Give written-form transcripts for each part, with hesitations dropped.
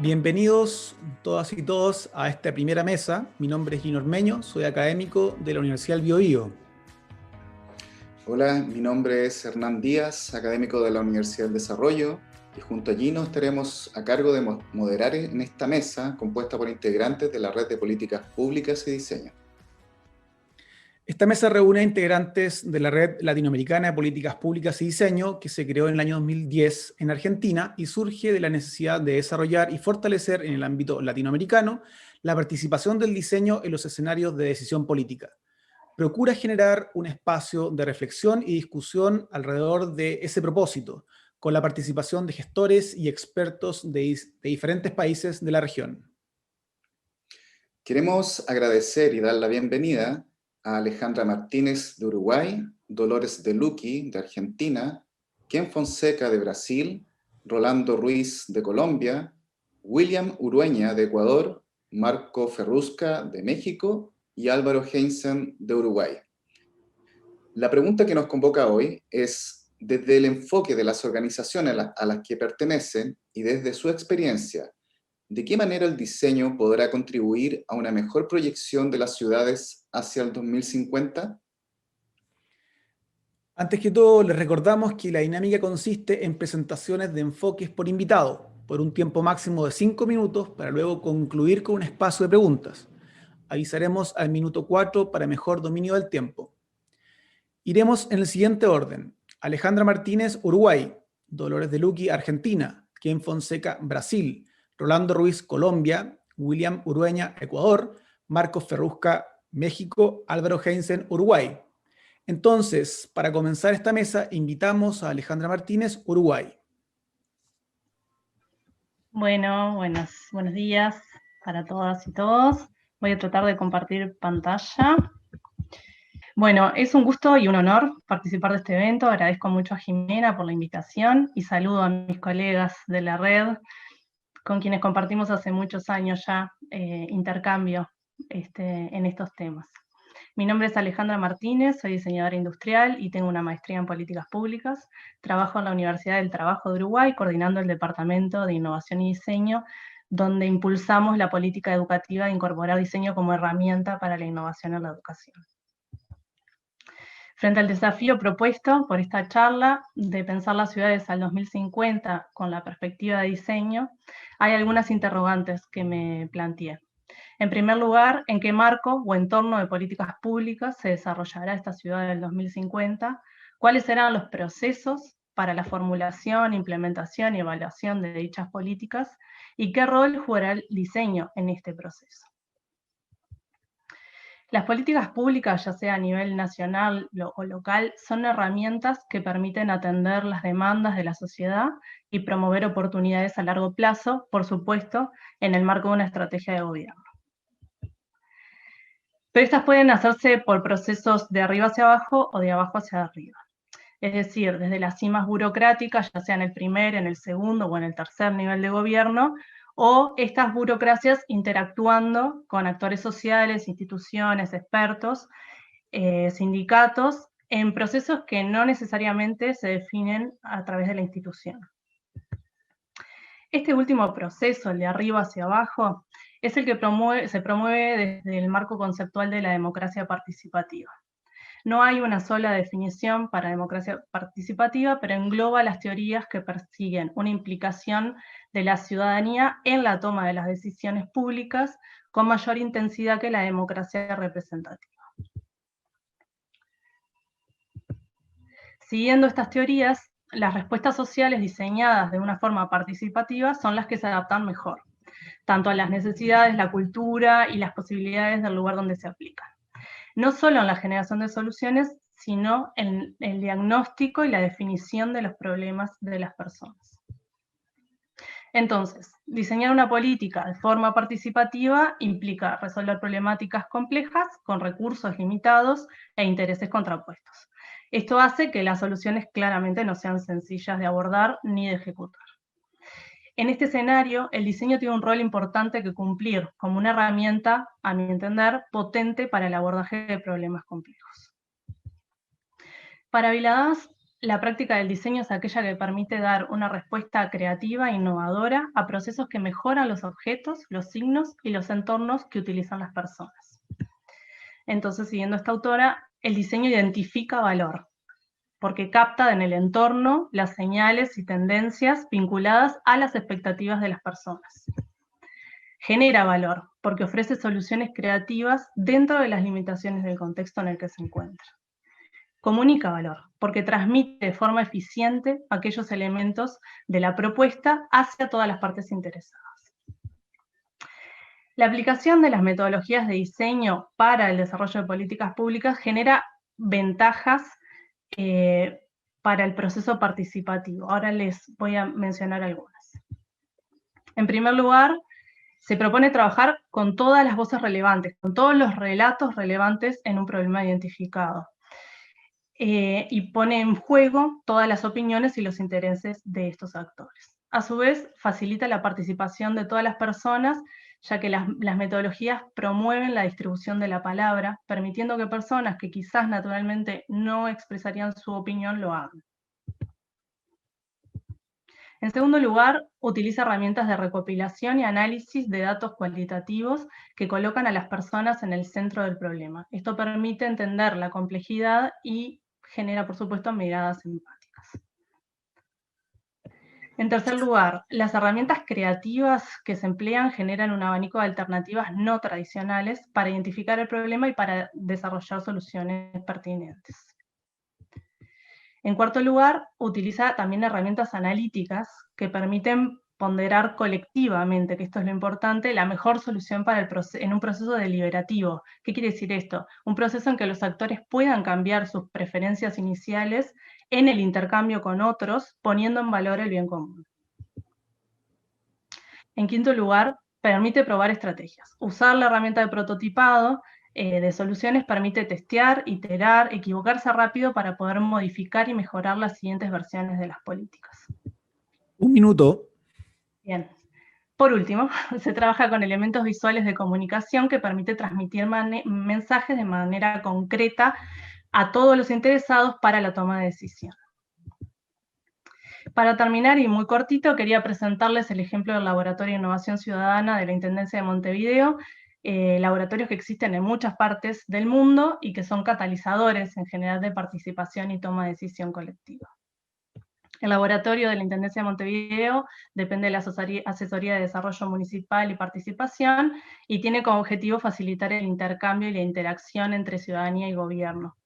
Bienvenidos todas y todos a esta primera mesa. Mi nombre es Gino Ormeño, soy académico de la Universidad del Biobío. Hola, mi nombre es Hernán Díaz, académico de la Universidad del Desarrollo, y junto a Gino estaremos a cargo de moderar en esta mesa compuesta por integrantes de la Red de Políticas Públicas y Diseño. Esta mesa reúne a integrantes de la Red Latinoamericana de Políticas Públicas y Diseño, que se creó en el año 2010 en Argentina y surge de la necesidad de desarrollar y fortalecer en el ámbito latinoamericano la participación del diseño en los escenarios de decisión política. Procura generar un espacio de reflexión y discusión alrededor de ese propósito, con la participación de gestores y expertos de diferentes países de la región. Queremos agradecer y dar la bienvenida a Alejandra Martínez de Uruguay, Dolores De Lucchi de Argentina, Ken Fonseca de Brasil, Rolando Ruiz de Colombia, William Urueña de Ecuador, Marco Ferrusca de México y Álvaro Heinzen de Uruguay. La pregunta que nos convoca hoy es, desde el enfoque de las organizaciones a las que pertenecen y desde su experiencia, ¿de qué manera el diseño podrá contribuir a una mejor proyección de las ciudades hacia el 2050? Antes que todo, les recordamos que la dinámica consiste en presentaciones de enfoques por invitado, por un tiempo máximo de 5 minutos, para luego concluir con un espacio de preguntas. Avisaremos al minuto 4 para mejor dominio del tiempo. Iremos en el siguiente orden: Alejandra Martínez, Uruguay; Dolores De Lucchi, Argentina; Ken Fonseca, Brasil; Rolando Ruiz, Colombia; William Urueña, Ecuador; Marcos Ferrusca, México; Álvaro Heinzen, Uruguay. Entonces, para comenzar esta mesa, invitamos a Alejandra Martínez, Uruguay. Bueno, buenos días para todas y todos. Voy a tratar de compartir pantalla. Bueno, es un gusto y un honor participar de este evento. Agradezco mucho a Jimena por la invitación y saludo a mis colegas de la red, con quienes compartimos hace muchos años ya intercambio en estos temas. Mi nombre es Alejandra Martínez, soy diseñadora industrial y tengo una maestría en políticas públicas. Trabajo en la Universidad del Trabajo de Uruguay, coordinando el Departamento de Innovación y Diseño, donde impulsamos la política educativa de incorporar diseño como herramienta para la innovación en la educación. Frente al desafío propuesto por esta charla de pensar las ciudades al 2050 con la perspectiva de diseño, hay algunas interrogantes que me planteé. En primer lugar, ¿en qué marco o entorno de políticas públicas se desarrollará esta ciudad del 2050? ¿Cuáles serán los procesos para la formulación, implementación y evaluación de dichas políticas? ¿Y qué rol jugará el diseño en este proceso? Las políticas públicas, ya sea a nivel nacional o local, son herramientas que permiten atender las demandas de la sociedad y promover oportunidades a largo plazo, por supuesto, en el marco de una estrategia de gobierno. Pero estas pueden hacerse por procesos de arriba hacia abajo o de abajo hacia arriba. Es decir, desde las cimas burocráticas, ya sea en el primer, en el segundo o en el tercer nivel de gobierno, o estas burocracias interactuando con actores sociales, instituciones, expertos, sindicatos, en procesos que no necesariamente se definen a través de la institución. Este último proceso, el de arriba hacia abajo, es el que se promueve desde el marco conceptual de la democracia participativa. No hay una sola definición para democracia participativa, pero engloba las teorías que persiguen una implicación de la ciudadanía en la toma de las decisiones públicas con mayor intensidad que la democracia representativa. Siguiendo estas teorías, las respuestas sociales diseñadas de una forma participativa son las que se adaptan mejor, tanto a las necesidades, la cultura y las posibilidades del lugar donde se aplican. No solo en la generación de soluciones, sino en el diagnóstico y la definición de los problemas de las personas. Entonces, diseñar una política de forma participativa implica resolver problemáticas complejas con recursos limitados e intereses contrapuestos. Esto hace que las soluciones claramente no sean sencillas de abordar ni de ejecutar. En este escenario, el diseño tiene un rol importante que cumplir como una herramienta, a mi entender, potente para el abordaje de problemas complejos. Para Viladas, la práctica del diseño es aquella que permite dar una respuesta creativa e innovadora a procesos que mejoran los objetos, los signos y los entornos que utilizan las personas. Entonces, siguiendo esta autora, el diseño identifica valor, porque capta en el entorno las señales y tendencias vinculadas a las expectativas de las personas. Genera valor, porque ofrece soluciones creativas dentro de las limitaciones del contexto en el que se encuentra. Comunica valor, porque transmite de forma eficiente aquellos elementos de la propuesta hacia todas las partes interesadas. La aplicación de las metodologías de diseño para el desarrollo de políticas públicas genera ventajas para el proceso participativo. Ahora les voy a mencionar algunas. En primer lugar, se propone trabajar con todas las voces relevantes, con todos los relatos relevantes en un problema identificado. Y pone en juego todas las opiniones y los intereses de estos actores. A su vez, facilita la participación de todas las personas, ya que las metodologías promueven la distribución de la palabra, permitiendo que personas que quizás naturalmente no expresarían su opinión lo hagan. En segundo lugar, utiliza herramientas de recopilación y análisis de datos cualitativos que colocan a las personas en el centro del problema. Esto permite entender la complejidad y genera, por supuesto, miradas empáticas. En tercer lugar, las herramientas creativas que se emplean generan un abanico de alternativas no tradicionales para identificar el problema y para desarrollar soluciones pertinentes. En cuarto lugar, utiliza también herramientas analíticas que permiten ponderar colectivamente, que esto es lo importante, la mejor solución para en un proceso deliberativo. ¿Qué quiere decir esto? Un proceso en que los actores puedan cambiar sus preferencias iniciales en el intercambio con otros, poniendo en valor el bien común. En quinto lugar, permite probar estrategias. Usar la herramienta de prototipado de soluciones permite testear, iterar, equivocarse rápido para poder modificar y mejorar las siguientes versiones de las políticas. 1 minuto. Bien. Por último, se trabaja con elementos visuales de comunicación que permite transmitir mensajes de manera concreta a todos los interesados para la toma de decisión. Para terminar, y muy cortito, quería presentarles el ejemplo del Laboratorio de Innovación Ciudadana de la Intendencia de Montevideo, laboratorios que existen en muchas partes del mundo y que son catalizadores en general de participación y toma de decisión colectiva. El laboratorio de la Intendencia de Montevideo depende de la Asesoría de Desarrollo Municipal y Participación y tiene como objetivo facilitar el intercambio y la interacción entre ciudadanía y gobierno.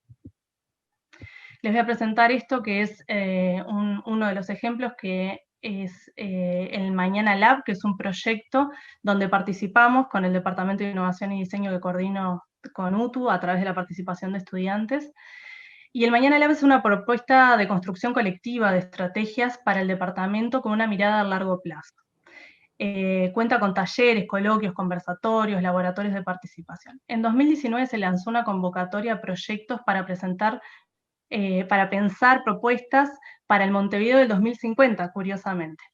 Les voy a presentar esto que es uno de los ejemplos que es el Mañana Lab, que es un proyecto donde participamos con el Departamento de Innovación y Diseño que coordino con UTU a través de la participación de estudiantes. Y el Mañana Lab es una propuesta de construcción colectiva de estrategias para el departamento con una mirada a largo plazo. Cuenta con talleres, coloquios, conversatorios, laboratorios de participación. En 2019 se lanzó una convocatoria a proyectos para pensar propuestas para el Montevideo del 2050, curiosamente.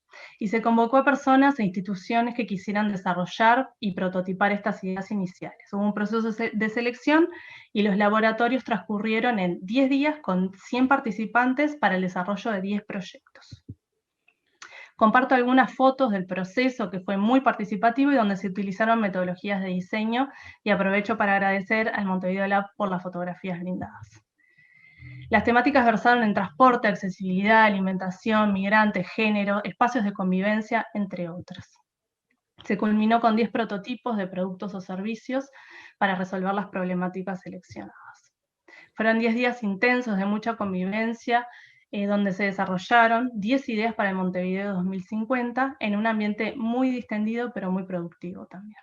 Y se convocó a personas e instituciones que quisieran desarrollar y prototipar estas ideas iniciales. Hubo un proceso de selección y los laboratorios transcurrieron en 10 días con 100 participantes para el desarrollo de 10 proyectos. Comparto algunas fotos del proceso que fue muy participativo y donde se utilizaron metodologías de diseño, y aprovecho para agradecer al Montevideo Lab por las fotografías brindadas. Las temáticas versaron en transporte, accesibilidad, alimentación, migrantes, género, espacios de convivencia, entre otras. Se culminó con 10 prototipos de productos o servicios para resolver las problemáticas seleccionadas. Fueron 10 días intensos de mucha convivencia, donde se desarrollaron 10 ideas para el Montevideo 2050 en un ambiente muy distendido pero muy productivo también.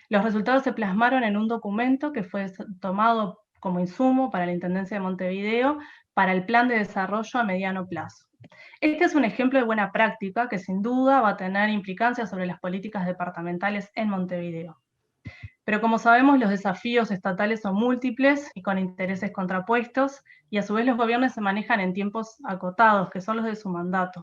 Los resultados se plasmaron en un documento que fue tomado como insumo para la Intendencia de Montevideo para el plan de desarrollo a mediano plazo. Este es un ejemplo de buena práctica que sin duda va a tener implicancias sobre las políticas departamentales en Montevideo. Pero como sabemos, los desafíos estatales son múltiples y con intereses contrapuestos, y a su vez los gobiernos se manejan en tiempos acotados, que son los de su mandato.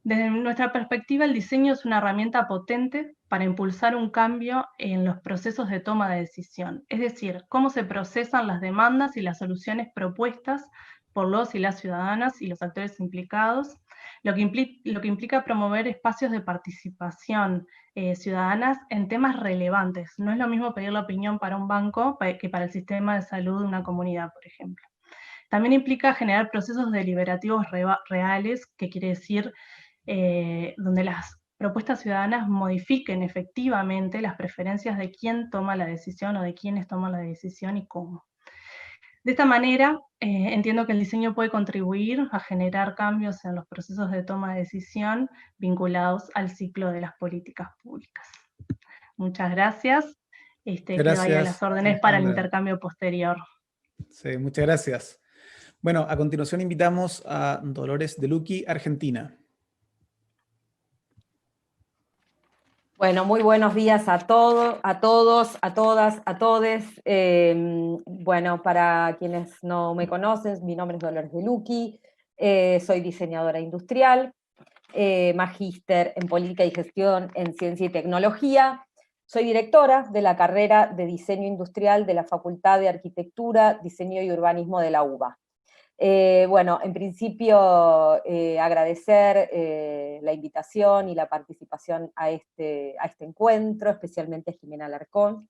Desde nuestra perspectiva, el diseño es una herramienta potente para impulsar un cambio en los procesos de toma de decisión, es decir, cómo se procesan las demandas y las soluciones propuestas por los y las ciudadanas y los actores implicados, lo que implica promover espacios de participación ciudadanas en temas relevantes. No es lo mismo pedir la opinión para un banco que para el sistema de salud de una comunidad, por ejemplo. También implica generar procesos deliberativos reales, que quiere decir donde las propuestas ciudadanas modifiquen efectivamente las preferencias de quién toma la decisión o de quiénes toman la decisión y cómo. De esta manera, entiendo que el diseño puede contribuir a generar cambios en los procesos de toma de decisión vinculados al ciclo de las políticas públicas. Muchas gracias. Quedo ahí a las Gracias, órdenes para el Alejandra. intercambio posterior. Sí, muchas gracias. Bueno, a continuación invitamos a Dolores de Luqui, Argentina. Bueno, muy buenos días a todos, a todas, a todes. Bueno, para quienes no me conocen, mi nombre es Dolores de Luqui, soy diseñadora industrial, magíster en política y gestión en ciencia y tecnología. Soy directora de la carrera de diseño industrial de la Facultad de Arquitectura, Diseño y Urbanismo de la UBA. Bueno, en principio agradecer la invitación y la participación a este encuentro, especialmente a Jimena Alarcón.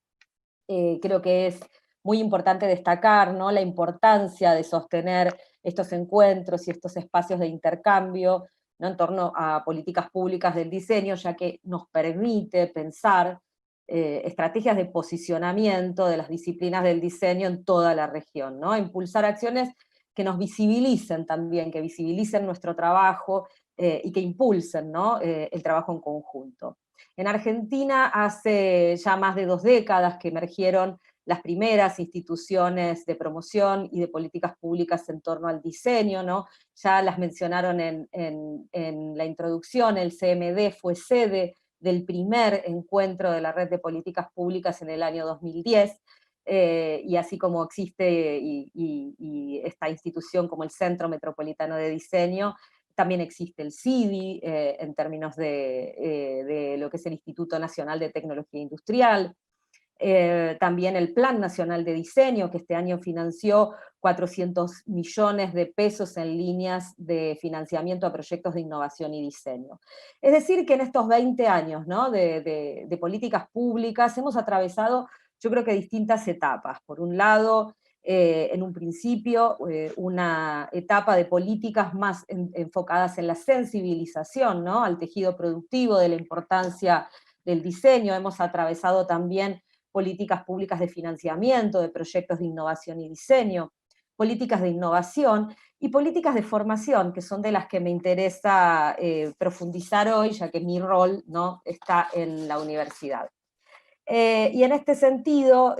Creo que es muy importante destacar, ¿no?, la importancia de sostener estos encuentros y estos espacios de intercambio, ¿no?, en torno a políticas públicas del diseño, ya que nos permite pensar estrategias de posicionamiento de las disciplinas del diseño en toda la región, ¿no?, impulsar acciones que nos visibilicen también, que visibilicen nuestro trabajo y que impulsen, ¿no?, el trabajo en conjunto. En Argentina hace ya más de 2 décadas que emergieron las primeras instituciones de promoción y de políticas públicas en torno al diseño, ¿no? Ya las mencionaron en la introducción. El CMD fue sede del primer encuentro de la Red de Políticas Públicas en el año 2010, y así como existe y esta institución como el Centro Metropolitano de Diseño, también existe el CIDI, en términos de lo que es el Instituto Nacional de Tecnología Industrial, también el Plan Nacional de Diseño, que este año financió 400 millones de pesos en líneas de financiamiento a proyectos de innovación y diseño. Es decir, que en estos 20 años, ¿no?, de políticas públicas hemos atravesado, yo creo que distintas etapas. Por un lado, en un principio, una etapa de políticas más enfocadas en la sensibilización, ¿no?, al tejido productivo, de la importancia del diseño. Hemos atravesado también políticas públicas de financiamiento de proyectos de innovación y diseño, políticas de innovación y políticas de formación, que son de las que me interesa profundizar hoy, ya que mi rol, ¿no?, está en la universidad. Y en este sentido,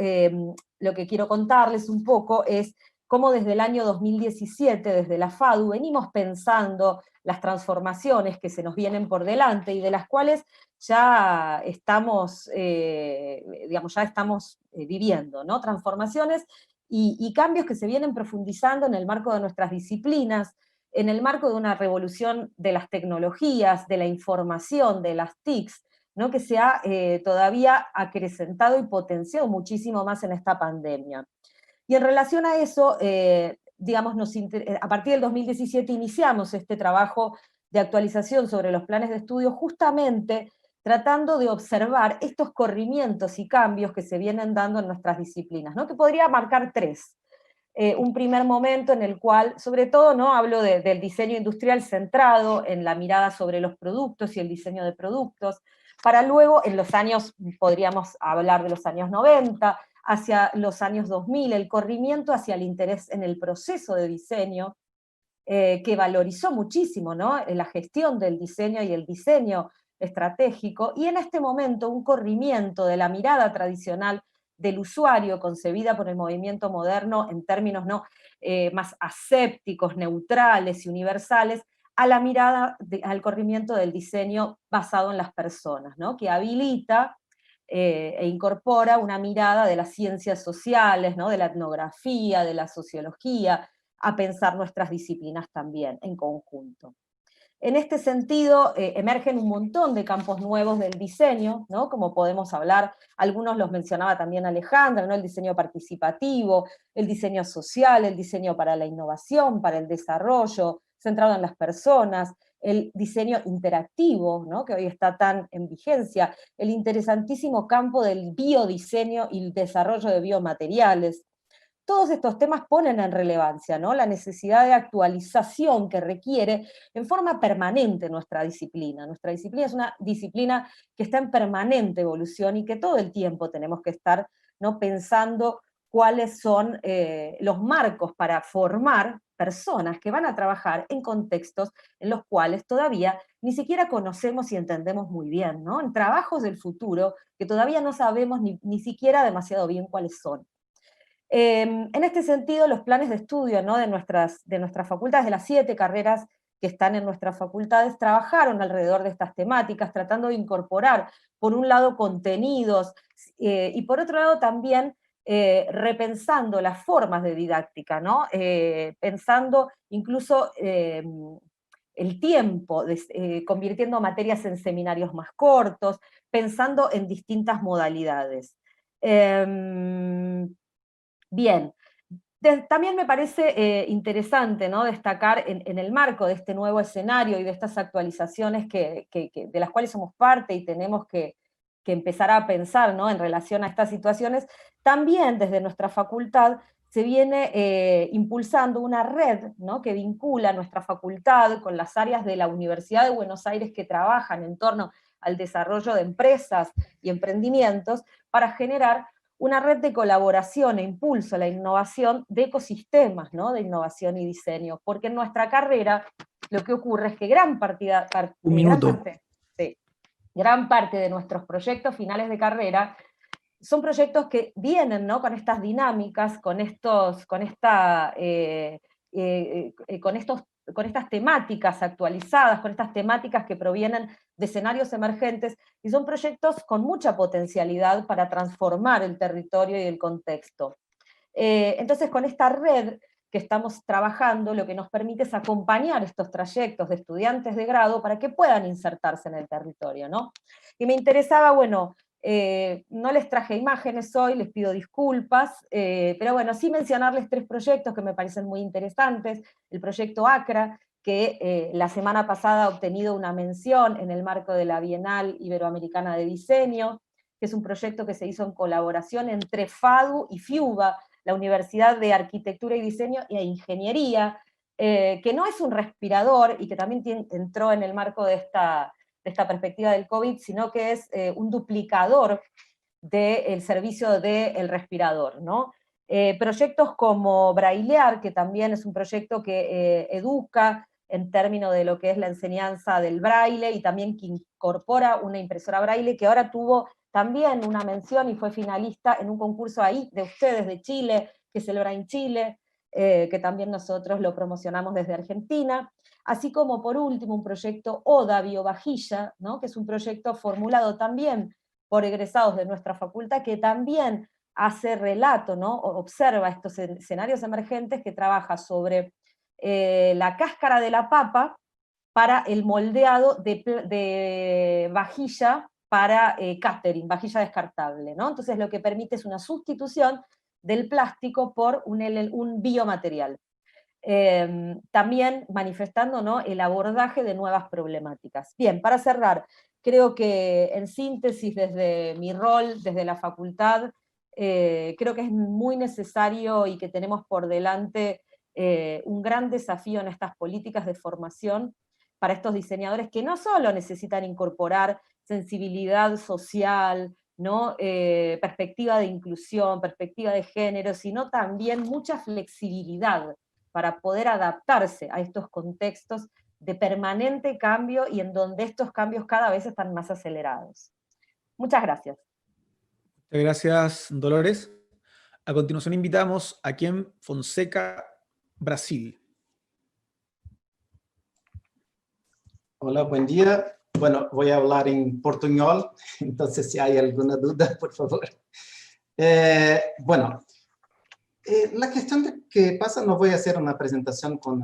lo que quiero contarles un poco es cómo desde el año 2017, desde la FADU, venimos pensando las transformaciones que se nos vienen por delante y de las cuales ya estamos, digamos, ya estamos viviendo, ¿no?, transformaciones y cambios que se vienen profundizando en el marco de nuestras disciplinas, en el marco de una revolución de las tecnologías, de la información, de las TICs, ¿no?, que se ha todavía acrecentado y potenciado muchísimo más en esta pandemia. Y en relación a eso, digamos, a partir del 2017 iniciamos este trabajo de actualización sobre los planes de estudio, justamente tratando de observar estos corrimientos y cambios que se vienen dando en nuestras disciplinas, ¿no?, que podría marcar 3. Un primer momento en el cual, sobre todo, ¿no?, hablo del diseño industrial centrado en la mirada sobre los productos y el diseño de productos, para luego, en los años, podríamos hablar de los años 90, hacia los años 2000, el corrimiento hacia el interés en el proceso de diseño, que valorizó muchísimo, ¿no?, la gestión del diseño y el diseño estratégico, y en este momento un corrimiento de la mirada tradicional del usuario, concebida por el movimiento moderno en términos, ¿no?, más asépticos, neutrales y universales, a la mirada, al corrimiento del diseño basado en las personas, ¿no?, que habilita e incorpora una mirada de las ciencias sociales, ¿no?, de la etnografía, de la sociología, a pensar nuestras disciplinas también en conjunto. En este sentido, emergen un montón de campos nuevos del diseño, ¿no? Como podemos hablar, algunos los mencionaba también Alejandra, ¿no? El diseño participativo, el diseño social, el diseño para la innovación, para el desarrollo, centrado en las personas, el diseño interactivo, ¿no? Que hoy está tan en vigencia, el interesantísimo campo del biodiseño y el desarrollo de biomateriales. Todos estos temas ponen en relevancia, ¿no? La necesidad de actualización que requiere en forma permanente nuestra disciplina. Nuestra disciplina es una disciplina que está en permanente evolución y que todo el tiempo tenemos que estar, ¿no? Pensando cuáles son los marcos para formar personas que van a trabajar en contextos en los cuales todavía ni siquiera conocemos y entendemos muy bien, ¿no? En trabajos del futuro que todavía no sabemos ni siquiera demasiado bien cuáles son. En este sentido, los planes de estudio, ¿no? de nuestras facultades, de las 7 carreras que están en nuestras facultades, trabajaron alrededor de estas temáticas, tratando de incorporar, por un lado, contenidos, y por otro lado también repensando las formas de didáctica, ¿no? Pensando incluso el tiempo, convirtiendo materias en seminarios más cortos, pensando en distintas modalidades. Bien, también me parece interesante, ¿no? Destacar en el marco de este nuevo escenario y de estas actualizaciones de las cuales somos parte y tenemos que empezar a pensar, ¿no? En relación a estas situaciones, también desde nuestra facultad se viene impulsando una red, ¿no? Que vincula nuestra facultad con las áreas de la Universidad de Buenos Aires que trabajan en torno al desarrollo de empresas y emprendimientos para generar una red de colaboración e impulso a la innovación de ecosistemas, ¿no? De innovación y diseño, porque en nuestra carrera lo que ocurre es que gran parte de nuestros proyectos finales de carrera son proyectos que vienen, ¿no? Con estas dinámicas, con estas temáticas actualizadas, con estas temáticas que provienen de escenarios emergentes, y son proyectos con mucha potencialidad para transformar el territorio y el contexto. Entonces, con esta red que estamos trabajando, lo que nos permite es acompañar estos trayectos de estudiantes de grado para que puedan insertarse en el territorio, ¿no? Y me interesaba, bueno, no les traje imágenes hoy, les pido disculpas, pero bueno, sí mencionarles 3 proyectos que me parecen muy interesantes. El proyecto ACRA, que la semana pasada ha obtenido una mención en el marco de la Bienal Iberoamericana de Diseño, que es un proyecto que se hizo en colaboración entre FADU y FIUBA, la Universidad de Arquitectura y Diseño e Ingeniería, que no es un respirador y que también entró en el marco de esta perspectiva del COVID, sino que es un duplicador del servicio del respirador, ¿no? Proyectos como Brailear, que también es un proyecto que educa en términos de lo que es la enseñanza del braille, y también que incorpora una impresora braille, que ahora tuvo también una mención y fue finalista en un concurso ahí de ustedes de Chile, que es el Brain Chile, que también nosotros lo promocionamos desde Argentina, así como por último un proyecto ODA Biovajilla, ¿no? Que es un proyecto formulado también por egresados de nuestra facultad, que también hace relato, ¿no? Observa estos escenarios emergentes, que trabaja sobre la cáscara de la papa para el moldeado de vajilla para catering, vajilla descartable, ¿no? Entonces lo que permite es una sustitución del plástico por un biomaterial. También manifestando, ¿no? El abordaje de nuevas problemáticas. Bien, para cerrar, creo que en síntesis desde mi rol, desde la facultad, creo que es muy necesario y que tenemos por delante un gran desafío en estas políticas de formación para estos diseñadores que no solo necesitan incorporar sensibilidad social, ¿no? Perspectiva de inclusión, perspectiva de género, sino también mucha flexibilidad para poder adaptarse a estos contextos de permanente cambio y en donde estos cambios cada vez están más acelerados. Muchas gracias. Muchas gracias, Dolores. A continuación invitamos a Ken Fonseca, Brasil. Hola, buen día. Bueno, voy a hablar en portuñol, entonces si hay alguna duda, por favor. Bueno, La cuestión que pasa, no voy a hacer una presentación con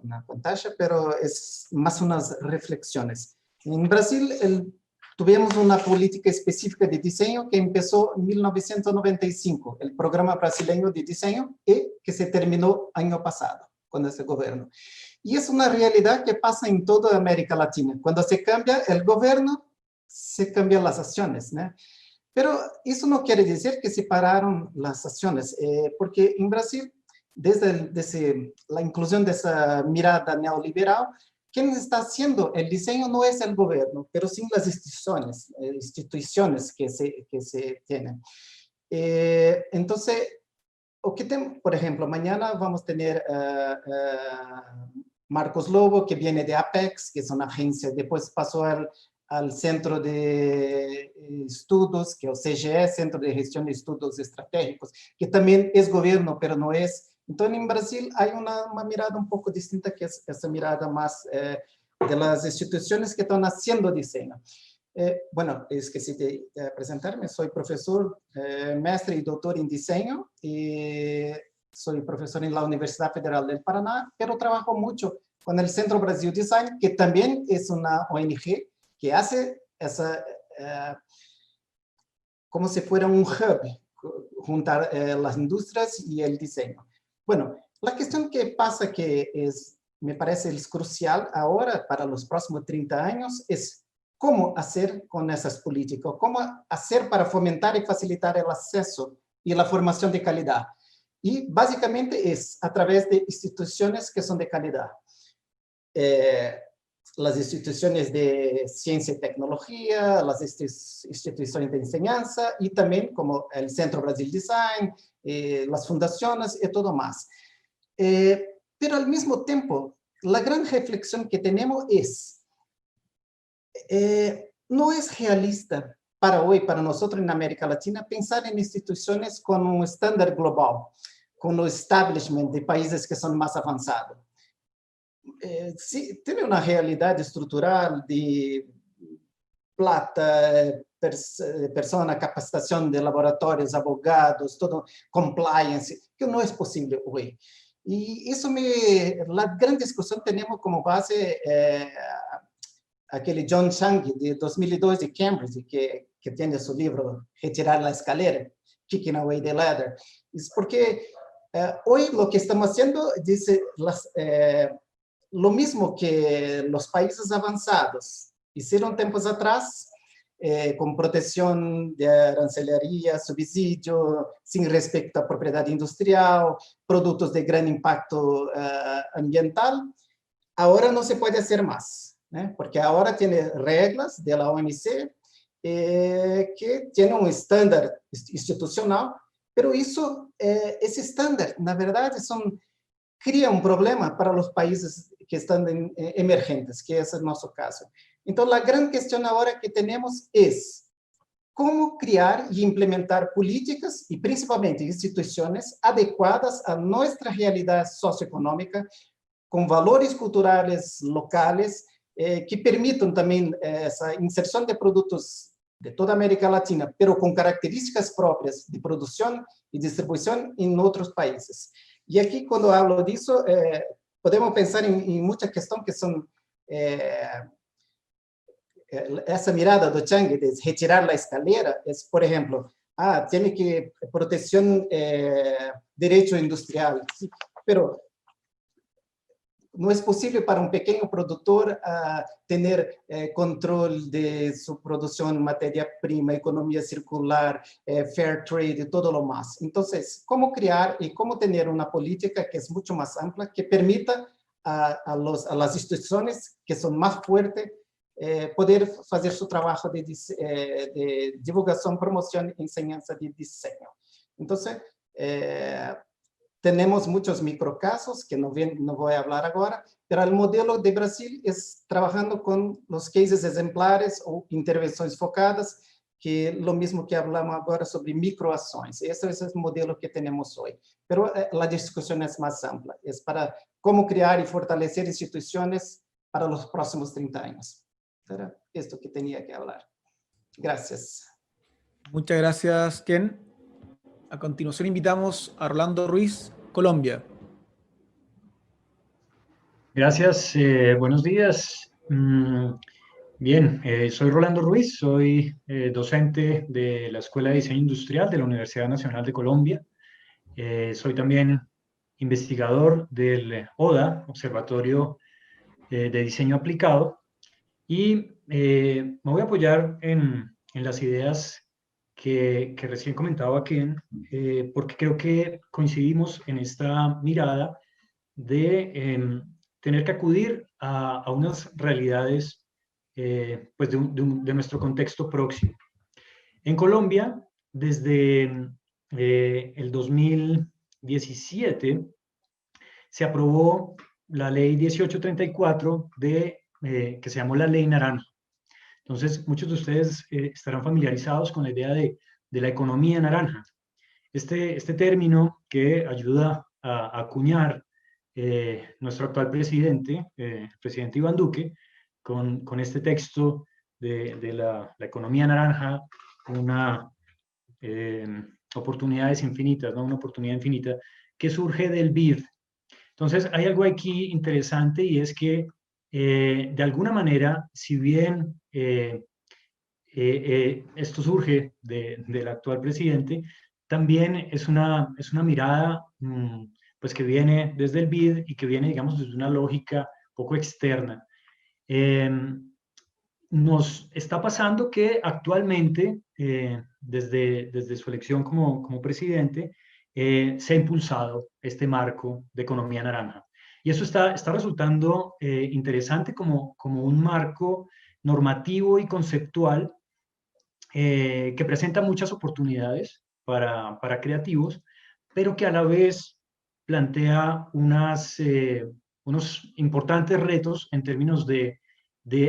una pantalla, pero es más unas reflexiones. En Brasil tuvimos una política específica de diseño que empezó en 1995, el Programa Brasileño de Diseño, y que se terminó año pasado con este gobierno. Y es una realidad que pasa en toda América Latina. Cuando se cambia el gobierno, se cambian las acciones, ¿no? Pero eso no quiere decir que se pararon las acciones, porque en Brasil, desde la inclusión de esa mirada neoliberal, quien está haciendo el diseño no es el gobierno, pero sí las instituciones que se tienen. Entonces, por ejemplo, mañana vamos a tener Marcos Lobo, que viene de Apex, que es una agencia, después pasó al Centro de Estudos, que es el CGE, Centro de Gestión de Estudos Estratégicos, que también es gobierno, pero no es. Entonces, en Brasil hay una mirada un poco distinta, que es esa mirada más de las instituciones que están haciendo diseño. Bueno, esqueci de presentarme, soy profesor, mestre y doctor en diseño, y soy profesor en la Universidad Federal del Paraná, pero trabajo mucho con el Centro Brasil Design, que también es una ONG que hace esa, como si fuera un hub, juntar las industrias y el diseño. Bueno, la cuestión que pasa que me parece crucial ahora para los próximos 30 años es cómo hacer con esas políticas, cómo hacer para fomentar y facilitar el acceso y la formación de calidad. Y básicamente es a través de instituciones que son de calidad. Las instituciones de ciencia y tecnología, las instituciones de enseñanza y también como el Centro Brasil Design, las fundaciones y todo más. Pero al mismo tiempo, la gran reflexión que tenemos es, no es realista para hoy, para nosotros en América Latina, pensar en instituciones con un estándar global, con los establishment de países que son más avanzados. Sí, tiene una realidad estructural de plata, persona, capacitación de laboratorios, abogados, todo compliance, que no es posible hoy. Y eso la gran discusión tenemos como base aquel John Chang de 2002 de Cambridge, que tiene su libro Retirar la escalera, Kicking Away the Ladder. Es porque hoy lo que estamos haciendo, dice, lo mismo que los países avanzados hicieron tiempos atrás, con protección de arancelaria, subsidio, sin respecto a propiedad industrial, productos de gran impacto ambiental, ahora no se puede hacer más, ¿eh? Porque ahora tiene reglas de la OMC que tienen un estándar institucional, pero eso, ese estándar, na verdade, cria um problema para os países que estão emergentes, que esse é o nosso caso. Então, a grande questão agora que temos é como criar e implementar políticas e, principalmente, instituições adequadas à nossa realidade socioeconômica, com valores culturais locais, que permitam também essa inserção de produtos de toda a América Latina, pero com características próprias de produção e distribuição em outros países. E aqui, quando hablo disso, podemos pensar em muitas questões que são essa mirada do Chang de retirar a escalera, é, por exemplo, tem que proteção direito industrial, pero não é possível para um pequeno produtor ter controle de sua produção, matéria-prima, economia circular, fair trade e todo o mais. Então, como criar e como ter uma política que é muito mais ampla, que permita a las instituições que são mais fortes poder fazer seu trabalho de divulgação, promoção e enseñanza de desenho. Então, tenemos muchos microcasos que no voy a hablar ahora, pero el modelo de Brasil es trabajando con los cases exemplares o intervenciones focadas, que lo mismo que hablamos ahora sobre microacciones. Ese es el modelo que tenemos hoy. Pero la discusión es más amplia, es para cómo crear y fortalecer instituciones para los próximos 30 años. Era esto que tenía que hablar. Gracias. Muchas gracias, Ken. A continuación invitamos a Rolando Ruiz, Colombia. Gracias, buenos días. Bien, soy Rolando Ruiz, soy docente de la Escuela de Diseño Industrial de la Universidad Nacional de Colombia. Soy también investigador del ODA, Observatorio de Diseño Aplicado, y me voy a apoyar en las ideas que recién comentaba Ken, porque creo que coincidimos en esta mirada de tener que acudir a unas realidades pues de nuestro contexto próximo. En Colombia, desde el 2017, se aprobó la ley 1834 que se llamó la Ley Naranja. Entonces, muchos de ustedes estarán familiarizados con la idea de la economía naranja. Este término que ayuda a acuñar nuestro actual presidente, el presidente Iván Duque, con este texto de la economía naranja, oportunidades infinitas, ¿no? Una oportunidad infinita, que surge del BID. Entonces, hay algo aquí interesante, y es que, de alguna manera, si bien esto surge del actual presidente, también es una mirada pues que viene desde el BID y que viene, digamos, desde una lógica poco externa. Nos está pasando que actualmente, desde su elección como presidente, se ha impulsado este marco de economía naranja. Y eso está resultando interesante como un marco normativo y conceptual que presenta muchas oportunidades para creativos, pero que a la vez plantea unos importantes retos en términos de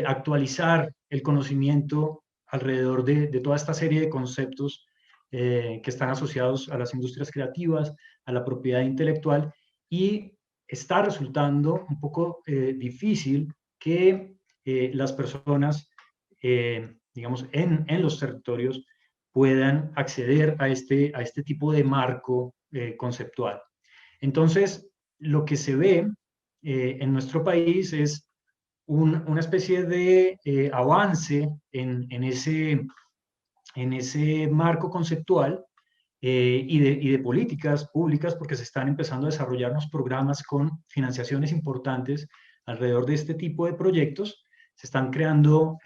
actualizar el conocimiento alrededor de toda esta serie de conceptos que están asociados a las industrias creativas, a la propiedad intelectual, y está resultando un poco difícil que las personas, digamos, en los territorios puedan acceder a este tipo de marco conceptual. Entonces, lo que se ve en nuestro país es una especie de avance en ese marco conceptual y de políticas públicas, porque se están empezando a desarrollar unos programas con financiaciones importantes alrededor de este tipo de proyectos. Se están creando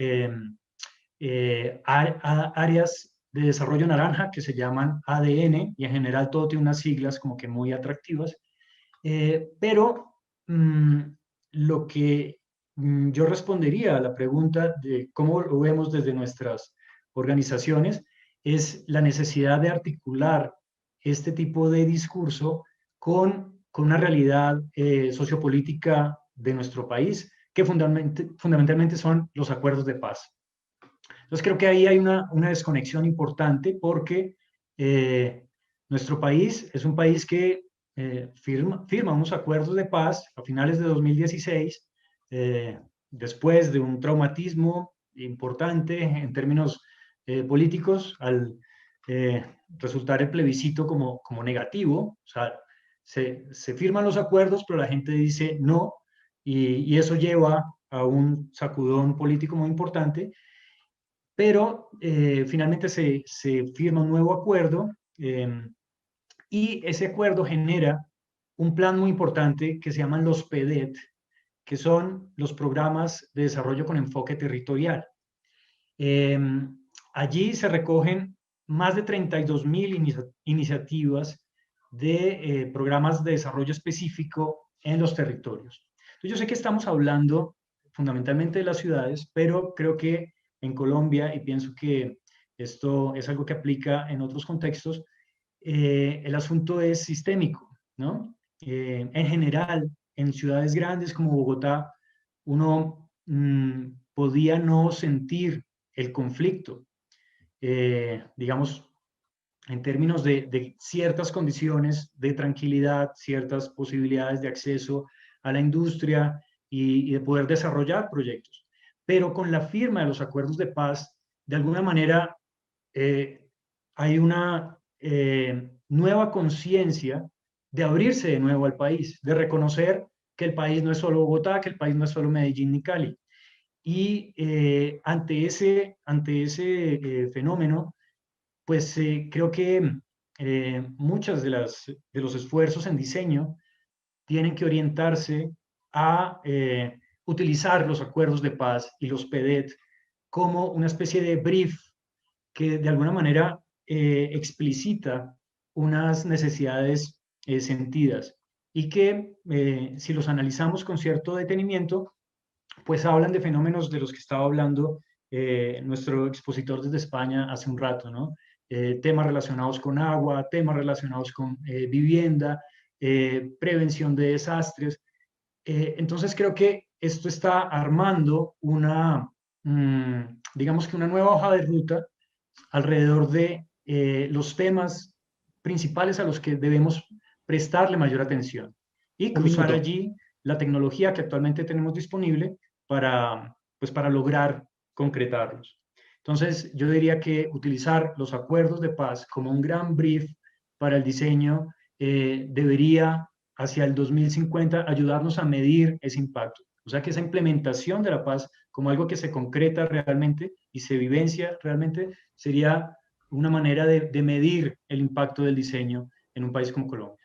áreas de desarrollo naranja que se llaman ADN, y en general todo tiene unas siglas como que muy atractivas, pero lo que yo respondería a la pregunta de cómo lo vemos desde nuestras organizaciones es la necesidad de articular este tipo de discurso con una realidad sociopolítica de nuestro país, que fundamentalmente son los acuerdos de paz. Entonces creo que ahí hay una desconexión importante, porque nuestro país es un país que firma unos acuerdos de paz a finales de 2016, después de un traumatismo importante en términos políticos, al resultar el plebiscito como negativo. O sea, se firman los acuerdos, pero la gente dice no, y eso lleva a un sacudón político muy importante. Pero finalmente se firma un nuevo acuerdo, y ese acuerdo genera un plan muy importante que se llaman los PEDET, que son los programas de desarrollo con enfoque territorial. Allí se recogen más de 32.000 iniciativas de programas de desarrollo específico en los territorios. Entonces, yo sé que estamos hablando fundamentalmente de las ciudades, pero creo que en Colombia, y pienso que esto es algo que aplica en otros contextos, el asunto es sistémico, ¿no? En general, en ciudades grandes como Bogotá, uno podía no sentir el conflicto, digamos, en términos de ciertas condiciones de tranquilidad, ciertas posibilidades de acceso a la industria y de poder desarrollar proyectos. Pero con la firma de los acuerdos de paz, de alguna manera hay nueva conciencia de abrirse de nuevo al país, de reconocer que el país no es solo Bogotá, que el país no es solo Medellín ni Cali. Y ante ese fenómeno, pues creo que muchas de los esfuerzos en diseño tienen que orientarse a utilizar los acuerdos de paz y los PEDET como una especie de brief que de alguna manera explicita unas necesidades sentidas y que si los analizamos con cierto detenimiento, pues hablan de fenómenos de los que estaba hablando nuestro expositor desde España hace un rato, ¿no? Temas relacionados con agua, temas relacionados con vivienda, prevención de desastres. Entonces creo que esto está armando digamos que una nueva hoja de ruta alrededor de los temas principales a los que debemos prestarle mayor atención y cruzar allí la tecnología que actualmente tenemos disponible pues para lograr concretarlos. Entonces, yo diría que utilizar los acuerdos de paz como un gran brief para el diseño debería, hacia el 2050, ayudarnos a medir ese impacto. O sea, que esa implementación de la paz como algo que se concreta realmente y se vivencia realmente sería una manera de medir el impacto del diseño en un país como Colombia.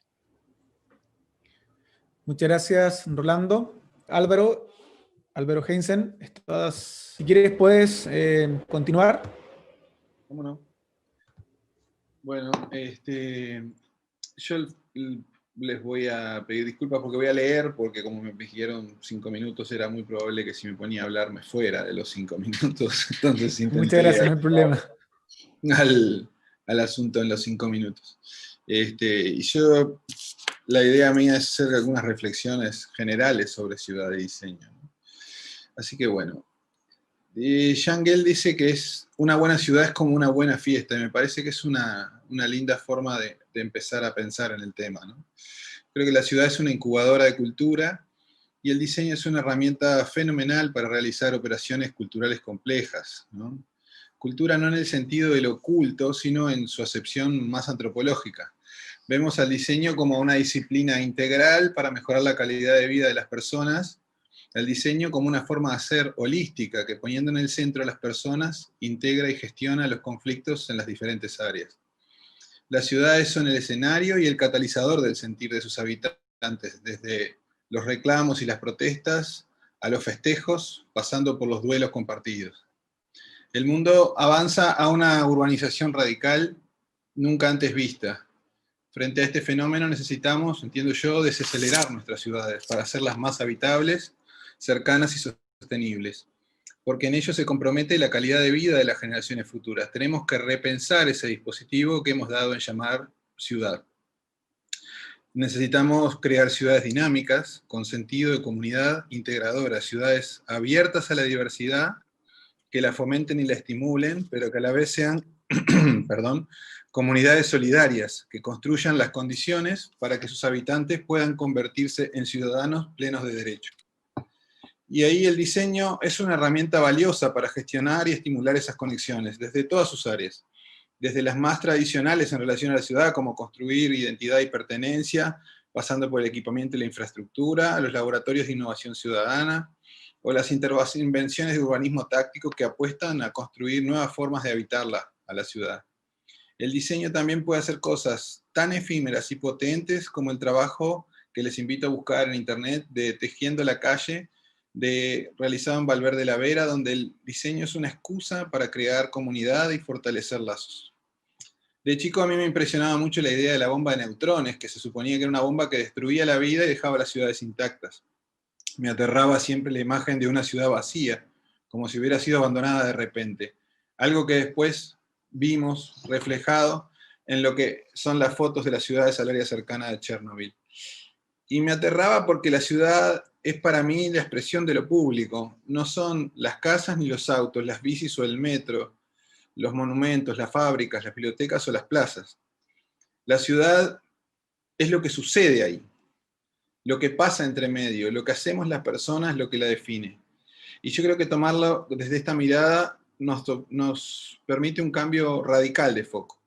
Muchas gracias, Rolando. Álvaro Heinzen, si quieres puedes continuar. ¿Cómo no? Bueno, yo les voy a pedir disculpas porque voy a leer, porque como me dijeron 5 minutos, era muy probable que si me ponía a hablar me fuera de los 5 minutos. Entonces muchas gracias, no hay problema. Al asunto en los 5 minutos. Y yo, la idea mía es hacer algunas reflexiones generales sobre ciudad de diseño, ¿no? Así que bueno, Jean Gehl dice que una buena ciudad es como una buena fiesta, y me parece que es una linda forma de empezar a pensar en el tema, ¿no? Creo que la ciudad es una incubadora de cultura, y el diseño es una herramienta fenomenal para realizar operaciones culturales complejas, ¿no? Cultura no en el sentido del oculto, sino en su acepción más antropológica. Vemos al diseño como una disciplina integral para mejorar la calidad de vida de las personas, el diseño como una forma de ser holística, que poniendo en el centro a las personas, integra y gestiona los conflictos en las diferentes áreas. Las ciudades son el escenario y el catalizador del sentir de sus habitantes, desde los reclamos y las protestas, a los festejos, pasando por los duelos compartidos. El mundo avanza a una urbanización radical nunca antes vista. Frente a este fenómeno necesitamos, entiendo yo, desacelerar nuestras ciudades para hacerlas más habitables, cercanas y sostenibles, porque en ello se compromete la calidad de vida de las generaciones futuras. Tenemos que repensar ese dispositivo que hemos dado en llamar ciudad. Necesitamos crear ciudades dinámicas, con sentido de comunidad integradoras, ciudades abiertas a la diversidad, que la fomenten y la estimulen, pero que a la vez sean comunidades solidarias, que construyan las condiciones para que sus habitantes puedan convertirse en ciudadanos plenos de derecho. Y ahí el diseño es una herramienta valiosa para gestionar y estimular esas conexiones, desde todas sus áreas. Desde las más tradicionales en relación a la ciudad, como construir identidad y pertenencia, pasando por el equipamiento y la infraestructura, a los laboratorios de innovación ciudadana, o las intervenciones de urbanismo táctico que apuestan a construir nuevas formas de habitarla a la ciudad. El diseño también puede hacer cosas tan efímeras y potentes como el trabajo que les invito a buscar en internet de Tejiendo la Calle, realizado en Valverde la Vera, donde el diseño es una excusa para crear comunidad y fortalecer lazos. De chico a mí me impresionaba mucho la idea de la bomba de neutrones, que se suponía que era una bomba que destruía la vida y dejaba las ciudades intactas. Me aterraba siempre la imagen de una ciudad vacía, como si hubiera sido abandonada de repente. Algo que después vimos reflejado en lo que son las fotos de las ciudades al área cercana de Chernobyl. Y me aterraba porque la ciudad es para mí la expresión de lo público. No son las casas ni los autos, las bicis o el metro, los monumentos, las fábricas, las bibliotecas o las plazas. La ciudad es lo que sucede ahí, lo que pasa entre medio, lo que hacemos las personas, lo que la define. Y yo creo que tomarlo desde esta mirada nos permite un cambio radical de foco.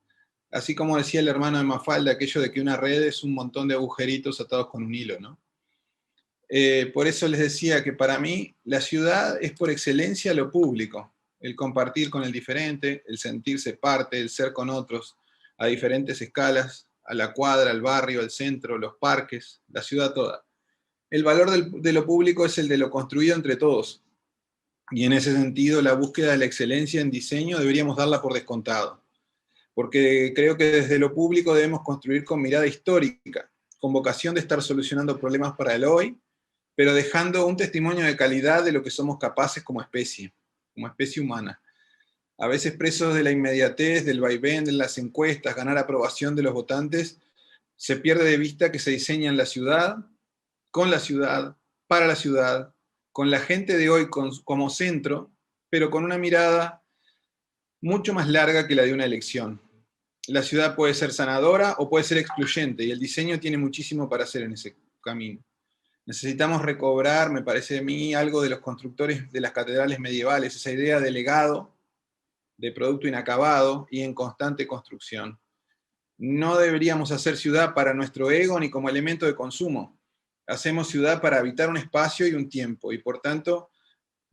Así como decía el hermano de Mafalda, aquello de que una red es un montón de agujeritos atados con un hilo, ¿no? Por eso les decía que para mí la ciudad es por excelencia lo público, el compartir con el diferente, el sentirse parte, el ser con otros a diferentes escalas, a la cuadra, al barrio, al centro, los parques, la ciudad toda. El valor de lo público es el de lo construido entre todos. Y en ese sentido, la búsqueda de la excelencia en diseño deberíamos darla por descontado. Porque creo que desde lo público debemos construir con mirada histórica, con vocación de estar solucionando problemas para el hoy, pero dejando un testimonio de calidad de lo que somos capaces como especie humana. A veces presos de la inmediatez, del vaivén, de las encuestas, ganar aprobación de los votantes, se pierde de vista que se diseña en la ciudad, con la ciudad, para la ciudad, con la gente de hoy como centro, pero con una mirada mucho más larga que la de una elección. La ciudad puede ser sanadora o puede ser excluyente, y el diseño tiene muchísimo para hacer en ese camino. Necesitamos recobrar, me parece a mí, algo de los constructores de las catedrales medievales, esa idea de legado, de producto inacabado y en constante construcción. No deberíamos hacer ciudad para nuestro ego ni como elemento de consumo. Hacemos ciudad para habitar un espacio y un tiempo, y por tanto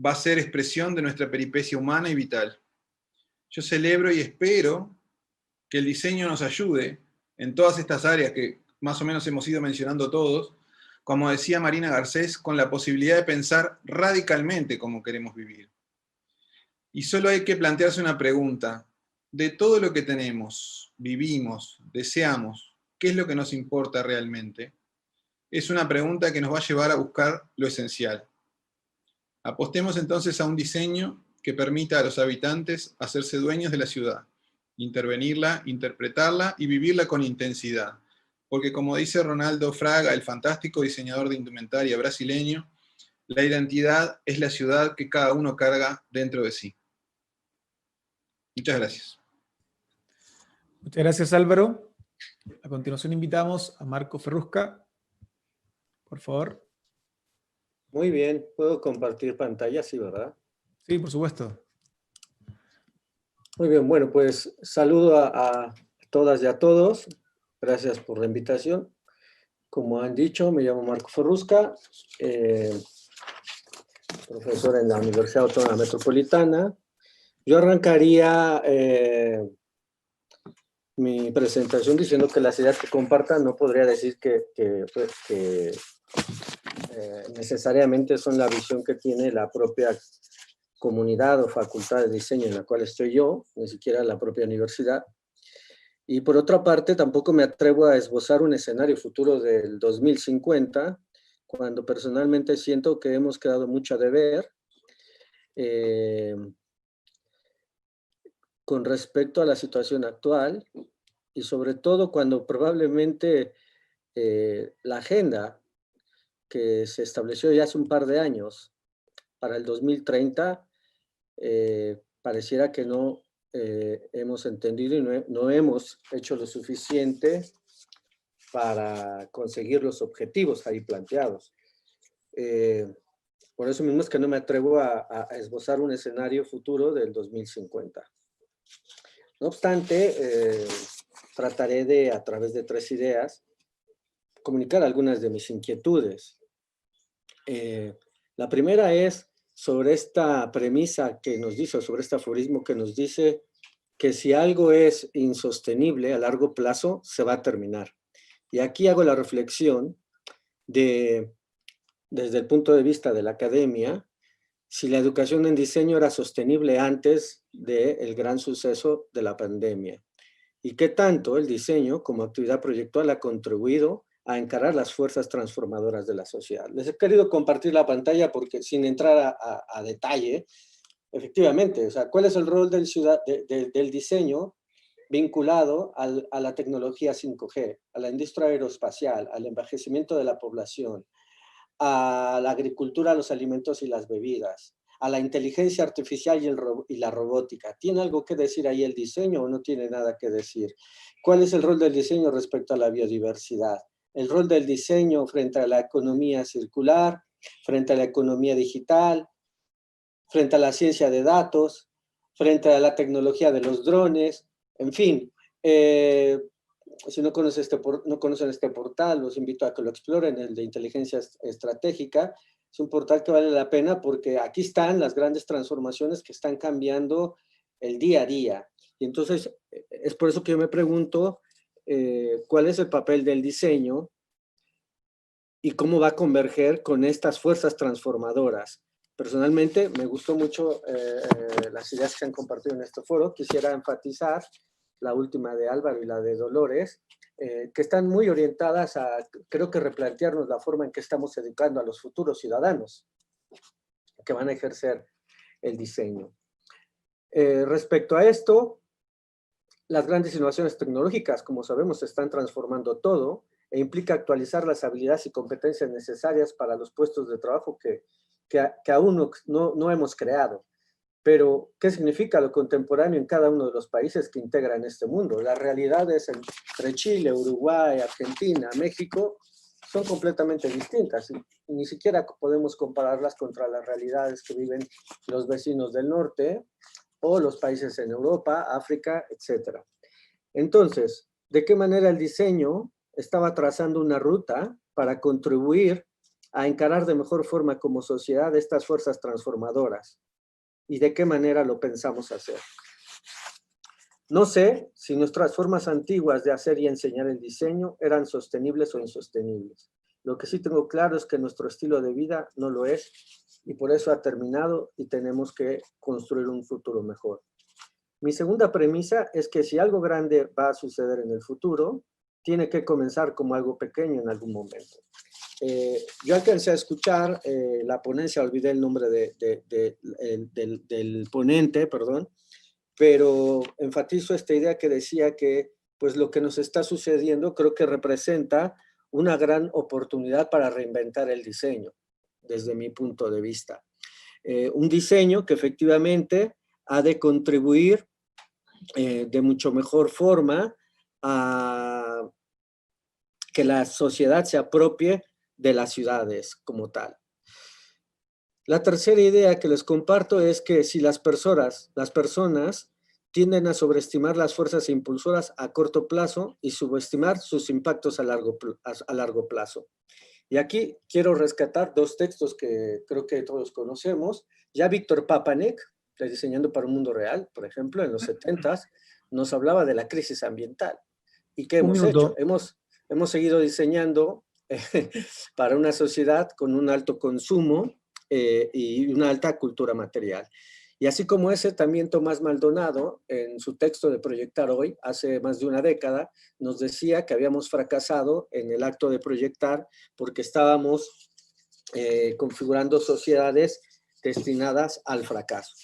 va a ser expresión de nuestra peripecia humana y vital. Yo celebro y espero que el diseño nos ayude en todas estas áreas que más o menos hemos ido mencionando todos, como decía Marina Garcés, con la posibilidad de pensar radicalmente cómo queremos vivir. Y solo hay que plantearse una pregunta: de todo lo que tenemos, vivimos, deseamos, ¿qué es lo que nos importa realmente? Es una pregunta que nos va a llevar a buscar lo esencial. Apostemos entonces a un diseño que permita a los habitantes hacerse dueños de la ciudad, intervenirla, interpretarla y vivirla con intensidad. Porque como dice Ronaldo Fraga, el fantástico diseñador de indumentaria brasileño, la identidad es la ciudad que cada uno carga dentro de sí. Muchas gracias. Muchas gracias, Álvaro. A continuación invitamos a Marco Ferrusca. Por favor. Muy bien, ¿puedo compartir pantalla? Sí, ¿verdad? Sí, por supuesto. Muy bien, bueno, pues saludo a todas y a todos. Gracias por la invitación. Como han dicho, me llamo Marco Ferrusca, profesor en la Universidad Autónoma Metropolitana. Yo arrancaría mi presentación diciendo que las ideas que compartan no podría decir que necesariamente son la visión que tiene la propia comunidad o facultad de diseño en la cual estoy yo, ni siquiera la propia universidad. Y por otra parte, tampoco me atrevo a esbozar un escenario futuro del 2050, cuando personalmente siento que hemos quedado mucho a deber con respecto a la situación actual, y sobre todo cuando probablemente la agenda que se estableció ya hace un par de años para el 2030, pareciera que no hemos entendido y no hemos hecho lo suficiente para conseguir los objetivos ahí planteados. Por eso mismo es que no me atrevo a esbozar un escenario futuro del 2050. No obstante, trataré de, a través de 3 ideas, comunicar algunas de mis inquietudes. La primera es sobre esta premisa que nos dice, o sobre este aforismo que nos dice que si algo es insostenible a largo plazo, se va a terminar. Y aquí hago la reflexión de, desde el punto de vista de la academia, si la educación en diseño era sostenible antes del gran suceso de la pandemia. Y qué tanto el diseño como actividad proyectual ha contribuido a encarar las fuerzas transformadoras de la sociedad. Les he querido compartir la pantalla porque, sin entrar a detalle, efectivamente, o sea, ¿cuál es el rol del diseño vinculado a la tecnología 5G, a la industria aeroespacial, al envejecimiento de la población, a la agricultura, los alimentos y las bebidas, a la inteligencia artificial y la robótica? ¿Tiene algo que decir ahí el diseño o no tiene nada que decir? ¿Cuál es el rol del diseño respecto a la biodiversidad? El rol del diseño frente a la economía circular, frente a la economía digital, frente a la ciencia de datos, frente a la tecnología de los drones, en fin, Si no conocen este portal, los invito a que lo exploren, el de inteligencia estratégica. Es un portal que vale la pena porque aquí están las grandes transformaciones que están cambiando el día a día. Y entonces, es por eso que yo me pregunto cuál es el papel del diseño y cómo va a converger con estas fuerzas transformadoras. Personalmente, me gustó mucho las ideas que se han compartido en este foro. Quisiera enfatizar la última de Álvaro y la de Dolores, que están muy orientadas a, creo que, replantearnos la forma en que estamos educando a los futuros ciudadanos que van a ejercer el diseño. Respecto a esto, las grandes innovaciones tecnológicas, como sabemos, están transformando todo e implica actualizar las habilidades y competencias necesarias para los puestos de trabajo que aún no hemos creado. Pero, ¿qué significa lo contemporáneo en cada uno de los países que integran este mundo? Las realidades entre Chile, Uruguay, Argentina, México, son completamente distintas. Y ni siquiera podemos compararlas contra las realidades que viven los vecinos del norte o los países en Europa, África, etc. Entonces, ¿de qué manera el diseño estaba trazando una ruta para contribuir a encarar de mejor forma como sociedad estas fuerzas transformadoras? ¿Y de qué manera lo pensamos hacer? No sé si nuestras formas antiguas de hacer y enseñar el diseño eran sostenibles o insostenibles. Lo que sí tengo claro es que nuestro estilo de vida no lo es y por eso ha terminado y tenemos que construir un futuro mejor. Mi segunda premisa es que si algo grande va a suceder en el futuro, tiene que comenzar como algo pequeño en algún momento. Yo alcancé a escuchar la ponencia, olvidé el nombre del ponente, perdón, pero enfatizo esta idea que decía que pues lo que nos está sucediendo creo que representa una gran oportunidad para reinventar el diseño, desde mi punto de vista. Un diseño que efectivamente ha de contribuir de mucho mejor forma a que la sociedad se apropie de las ciudades como tal. La tercera idea que les comparto es que si las personas tienden a sobreestimar las fuerzas impulsoras a corto plazo y subestimar sus impactos a largo plazo. Y aquí quiero rescatar dos textos que creo que todos conocemos. Ya Víctor Papanek, de Diseñando para un Mundo Real, por ejemplo, en los 70s, nos hablaba de la crisis ambiental. ¿Y qué hemos hecho? Hemos seguido diseñando para una sociedad con un alto consumo y una alta cultura material. Y así como ese, también Tomás Maldonado, en su texto de Proyectar Hoy, hace más de una década, nos decía que habíamos fracasado en el acto de proyectar porque estábamos configurando sociedades destinadas al fracaso.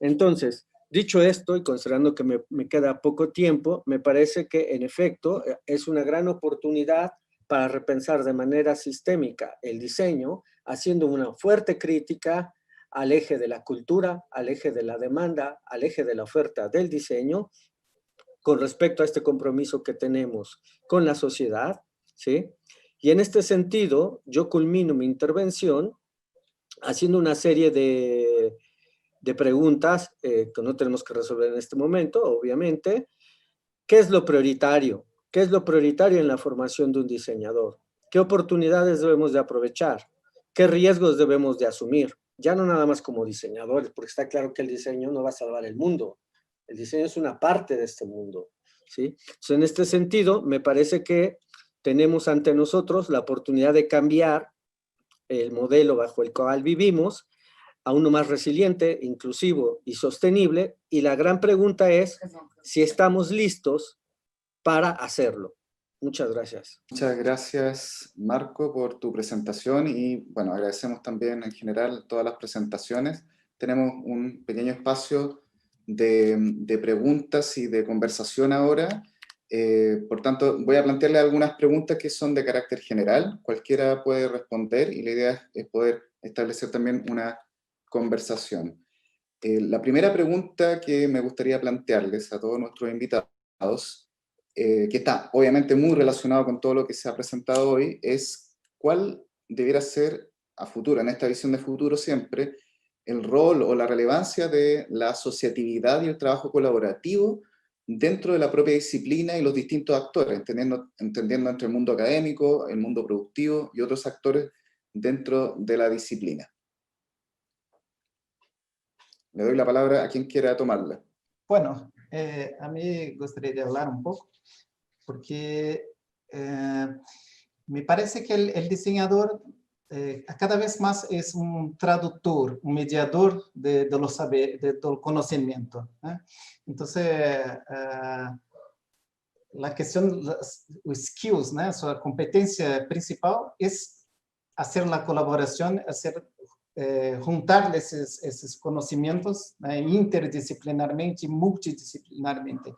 Entonces, dicho esto, y considerando que me queda poco tiempo, me parece que en efecto es una gran oportunidad para repensar de manera sistémica el diseño, haciendo una fuerte crítica al eje de la cultura, al eje de la demanda, al eje de la oferta del diseño, con respecto a este compromiso que tenemos con la sociedad, ¿sí? Y en este sentido, yo culmino mi intervención haciendo una serie de preguntas que no tenemos que resolver en este momento, obviamente. ¿Qué es lo prioritario? ¿Qué es lo prioritario en la formación de un diseñador? ¿Qué oportunidades debemos de aprovechar? ¿Qué riesgos debemos de asumir? Ya no nada más como diseñadores, porque está claro que el diseño no va a salvar el mundo. El diseño es una parte de este mundo, ¿sí? Entonces, en este sentido, me parece que tenemos ante nosotros la oportunidad de cambiar el modelo bajo el cual vivimos a uno más resiliente, inclusivo y sostenible. Y la gran pregunta es si estamos listos para hacerlo. Muchas gracias. Muchas gracias, Marco, por tu presentación y, bueno, agradecemos también en general todas las presentaciones. Tenemos un pequeño espacio de preguntas y de conversación ahora. Por tanto, voy a plantearle algunas preguntas que son de carácter general. Cualquiera puede responder y la idea es poder establecer también una conversación. La primera pregunta que me gustaría plantearles a todos nuestros invitados, que está obviamente muy relacionado con todo lo que se ha presentado hoy, es cuál debiera ser a futuro, en esta visión de futuro siempre, el rol o la relevancia de la asociatividad y el trabajo colaborativo dentro de la propia disciplina y los distintos actores, entendiendo entre el mundo académico, el mundo productivo y otros actores dentro de la disciplina. Le doy la palabra a quien quiera tomarla. Bueno, a mí gustaría de hablar un poco, porque me parece que el diseñador cada vez más es un traductor, un mediador de los saberes, del conocimiento. Entonces, la cuestión, los skills, su competencia principal es hacer la colaboración, juntar esos conocimientos interdisciplinarmente y multidisciplinarmente.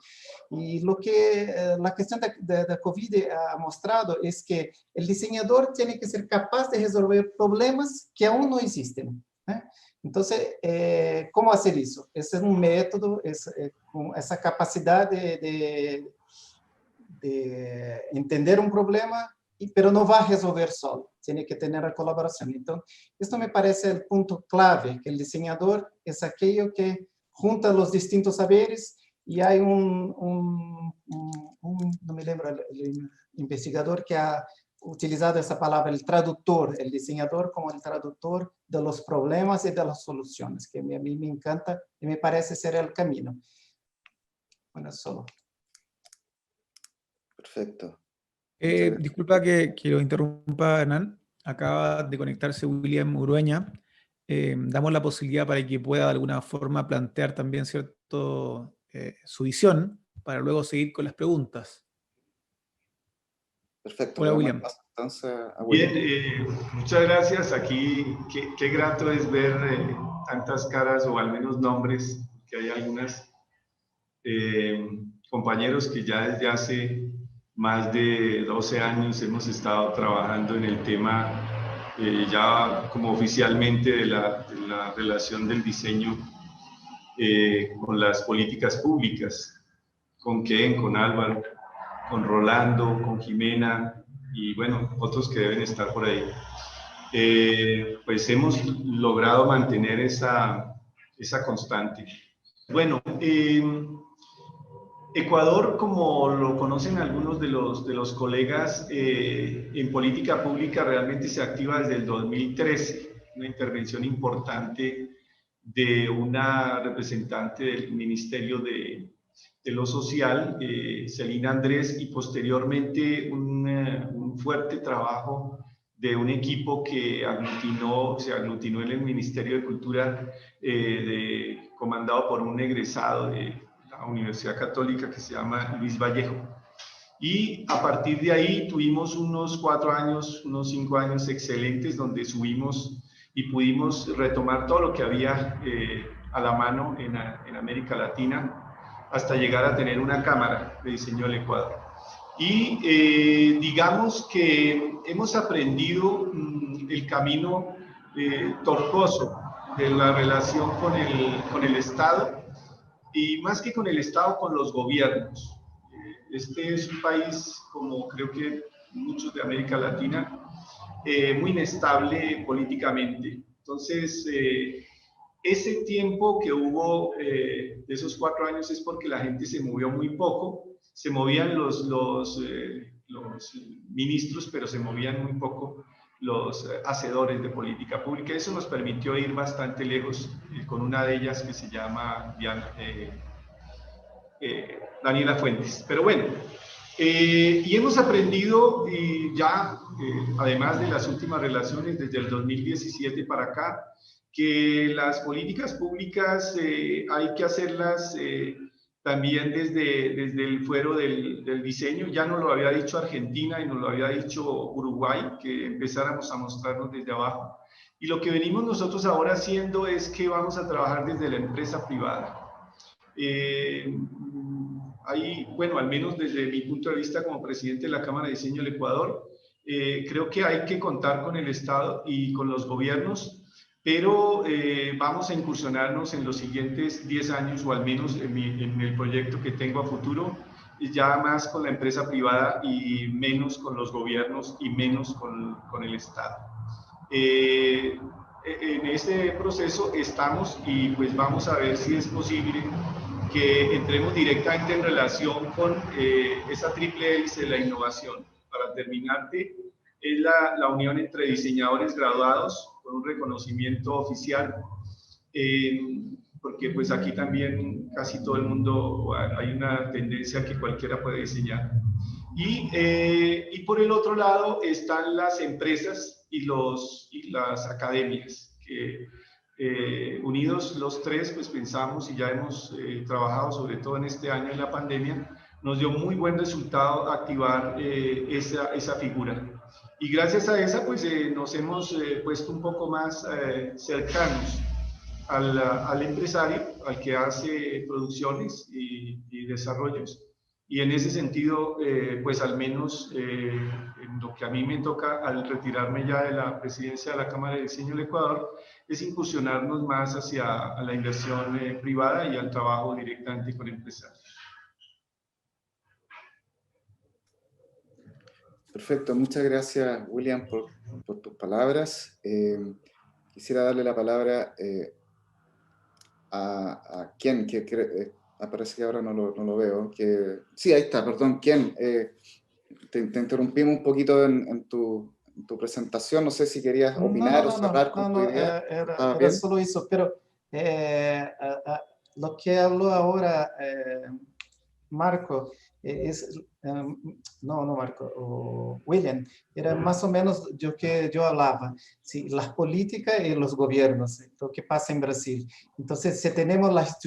Y lo que la cuestión de COVID ha mostrado es que el diseñador tiene que ser capaz de resolver problemas que aún no existen. Entonces, ¿cómo hacer eso? Ese es un método, con esa capacidad de entender un problema, pero no va a resolver solo, tiene que tener la colaboración. Entonces, esto me parece el punto clave, que el diseñador es aquello que junta los distintos saberes, y hay no me lembro el investigador que ha utilizado esa palabra, el traductor, el diseñador como el traductor de los problemas y de las soluciones, que a mí me encanta y me parece ser el camino. Bueno, solo. Perfecto. Disculpa que lo interrumpa, Hernán. Acaba de conectarse William Urueña. Damos la posibilidad para que pueda de alguna forma plantear también su visión para luego seguir con las preguntas. Perfecto. Hola, William. Entonces, a William. Bien, muchas gracias. Aquí qué grato es ver tantas caras, o al menos nombres, que hay algunas compañeros que ya desde hace más de 12 años hemos estado trabajando en el tema ya como oficialmente de la relación del diseño con las políticas públicas, con Ken, con Álvaro, con Rolando, con Jimena y bueno, otros que deben estar por ahí. Pues hemos logrado mantener esa constante. Bueno, Ecuador, como lo conocen algunos de los colegas, en política pública realmente se activa desde el 2013, una intervención importante de una representante del Ministerio de lo Social, Celina Andrés, y posteriormente un fuerte trabajo de un equipo que se aglutinó en el Ministerio de Cultura, comandado por un egresado de la Universidad Católica que se llama Luis Vallejo. Y a partir de ahí tuvimos unos 4 años, unos 5 años excelentes, donde subimos y pudimos retomar todo lo que había a la mano en América Latina, hasta llegar a tener una cámara de diseño del Ecuador. Y digamos que hemos aprendido el camino tortuoso de la relación con el Estado, y más que con el Estado, con los gobiernos. Este es un país, como creo que muchos de América Latina, muy inestable políticamente. Entonces, ese tiempo que hubo de esos 4 años es porque la gente se movió muy poco, se movían los ministros, pero se movían muy poco los hacedores de política pública. Eso nos permitió ir bastante lejos, con una de ellas que se llama Daniela Fuentes. Pero bueno, y hemos aprendido ya, además de las últimas relaciones desde el 2017 para acá, que las políticas públicas hay que hacerlas también desde el fuero del diseño. Ya nos lo había dicho Argentina y nos lo había dicho Uruguay, que empezáramos a mostrarnos desde abajo. Y lo que venimos nosotros ahora haciendo es que vamos a trabajar desde la empresa privada. Bueno, al menos desde mi punto de vista como presidente de la Cámara de Diseño del Ecuador, creo que hay que contar con el Estado y con los gobiernos, pero vamos a incursionarnos en los siguientes 10 años, o al menos en el proyecto que tengo a futuro, ya más con la empresa privada y menos con los gobiernos y menos con el Estado. En ese proceso estamos, y pues vamos a ver si es posible que entremos directamente en relación con esa triple hélice de la innovación. Para terminarte, es la unión entre diseñadores graduados con un reconocimiento oficial, porque pues aquí también casi todo el mundo, hay una tendencia que cualquiera puede diseñar. Y por el otro lado están las empresas y las academias, que unidos los tres, pues pensamos y ya hemos trabajado sobre todo en este año en la pandemia, nos dio muy buen resultado activar esa figura. Y gracias a esa, pues nos hemos puesto un poco más cercanos al empresario, al que hace producciones y desarrollos. Y en ese sentido, pues al menos en lo que a mí me toca al retirarme ya de la presidencia de la Cámara de Diseño del Ecuador, es incursionarnos más hacia la inversión privada y al trabajo directamente con empresarios. Perfecto, muchas gracias, William, por tus palabras. Quisiera darle la palabra a Ken, que parece que ahora no lo veo. Sí, ahí está, perdón, Ken. Te interrumpimos un poquito en tu presentación. No sé si querías opinar o cerrar con tu idea. Era solo eso, pero lo que habló ahora Marco, William, era más o menos lo que yo hablaba, ¿sí? Las políticas y los gobiernos, lo que pasa en Brasil. Entonces, si tenemos las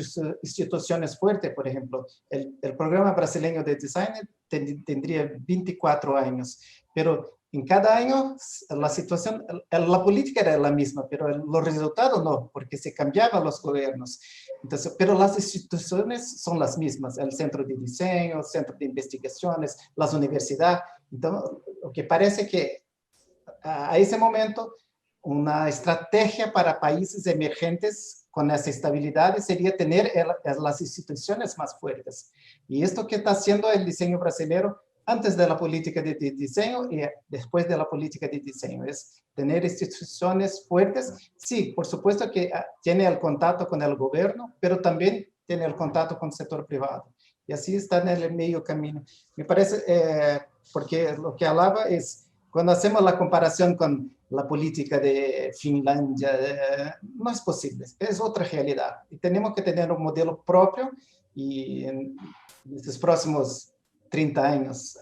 instituciones fuertes, por ejemplo, el programa brasileño de design tendría 24 años, pero en cada año la situación, la política era la misma, pero los resultados no, porque se cambiaban los gobiernos. Entonces, pero las instituciones son las mismas, el centro de diseño, el centro de investigaciones, las universidades. Entonces, lo que parece que a ese momento una estrategia para países emergentes con esa estabilidad sería tener las instituciones más fuertes. Y esto que está haciendo el diseño brasileño antes de la política de diseño y después de la política de diseño, es tener instituciones fuertes. Sí, por supuesto que tiene el contacto con el gobierno, pero también tiene el contacto con el sector privado. Y así está en el medio camino. Me parece, porque lo que hablaba es, cuando hacemos la comparación con la política de Finlandia, no es posible, es otra realidad. Y tenemos que tener un modelo propio y en estos próximos 30 años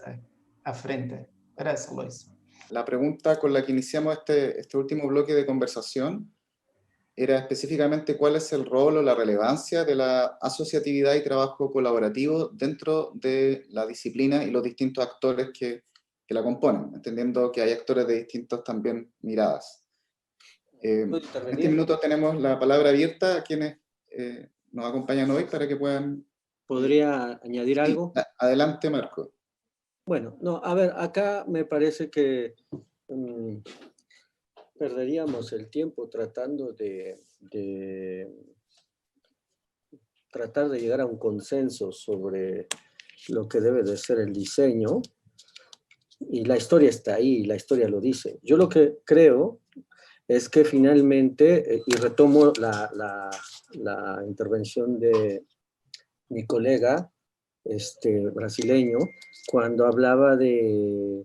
a frente. Era eso, Luis. La pregunta con la que iniciamos este último bloque de conversación era específicamente cuál es el rol o la relevancia de la asociatividad y trabajo colaborativo dentro de la disciplina y los distintos actores que la componen, entendiendo que hay actores de distintas también miradas. En este minuto tenemos la palabra abierta a quienes nos acompañan hoy para que puedan... ¿Podría añadir algo? Sí, adelante, Marco. Bueno, no, a ver, acá me parece que perderíamos el tiempo tratando de tratar de llegar a un consenso sobre lo que debe de ser el diseño, y la historia está ahí, la historia lo dice. Yo lo que creo es que finalmente, y retomo la intervención de mi colega brasileño, cuando hablaba de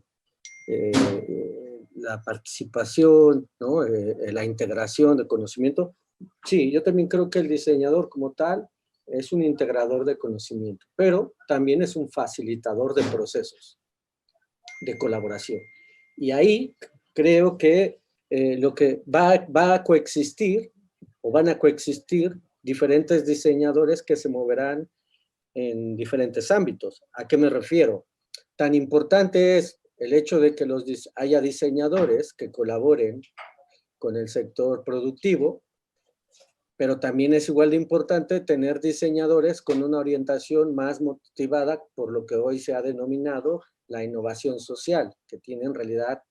la participación, ¿no? La integración de conocimiento. Sí, yo también creo que el diseñador como tal es un integrador de conocimiento, pero también es un facilitador de procesos de colaboración. Y ahí creo que lo que va a coexistir, o van a coexistir diferentes diseñadores que se moverán en diferentes ámbitos. ¿A qué me refiero? Tan importante es el hecho de que haya diseñadores que colaboren con el sector productivo, pero también es igual de importante tener diseñadores con una orientación más motivada por lo que hoy se ha denominado la innovación social, que tiene en realidad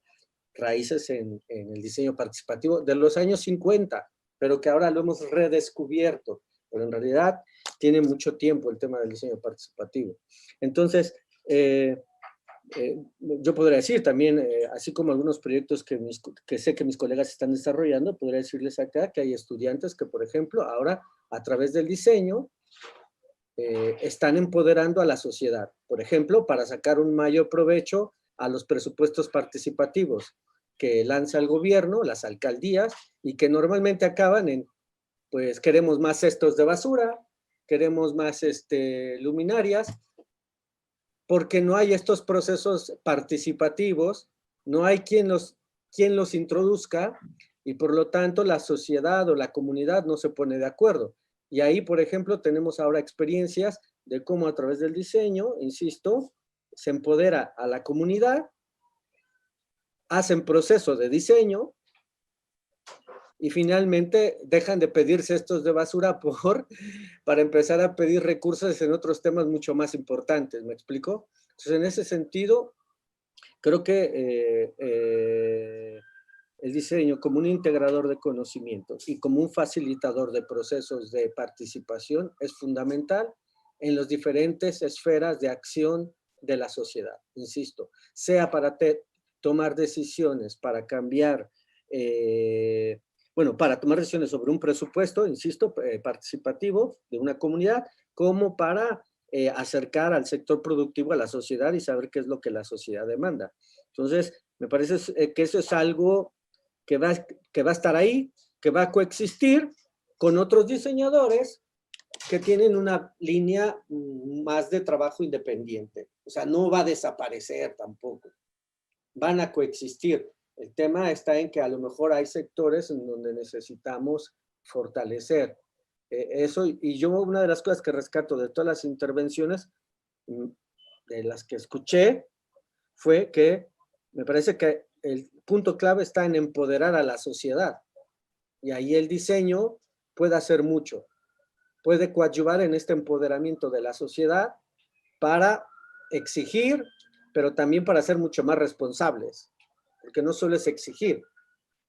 raíces en el diseño participativo de los años 50, pero que ahora lo hemos redescubierto, pero en realidad tiene mucho tiempo el tema del diseño participativo. Entonces, yo podría decir también, así como algunos proyectos que sé que mis colegas están desarrollando, podría decirles acá que hay estudiantes que, por ejemplo, ahora a través del diseño están empoderando a la sociedad. Por ejemplo, para sacar un mayor provecho a los presupuestos participativos que lanza el gobierno, las alcaldías, y que normalmente acaban en, pues queremos más cestos de basura, queremos más luminarias, porque no hay estos procesos participativos, no hay quien los introduzca, y por lo tanto la sociedad o la comunidad no se pone de acuerdo. Y ahí, por ejemplo, tenemos ahora experiencias de cómo a través del diseño, insisto, se empodera a la comunidad, hacen proceso de diseño y finalmente dejan de pedir cestos de basura para empezar a pedir recursos en otros temas mucho más importantes, ¿me explico? Entonces, en ese sentido, creo que el diseño como un integrador de conocimientos y como un facilitador de procesos de participación es fundamental en las diferentes esferas de acción de la sociedad, insisto, sea para tomar decisiones, para cambiar, para tomar decisiones sobre un presupuesto, insisto, participativo de una comunidad, como para acercar al sector productivo a la sociedad y saber qué es lo que la sociedad demanda. Entonces, me parece que eso es algo que va a estar ahí, que va a coexistir con otros diseñadores que tienen una línea más de trabajo independiente. O sea, no va a desaparecer tampoco. Van a coexistir. El tema está en que a lo mejor hay sectores en donde necesitamos fortalecer eso. Y yo una de las cosas que rescato de todas las intervenciones, de las que escuché, fue que me parece que el punto clave está en empoderar a la sociedad. Y ahí el diseño puede hacer mucho. Puede coadyuvar en este empoderamiento de la sociedad para exigir, pero también para ser mucho más responsables. Porque no solo es exigir.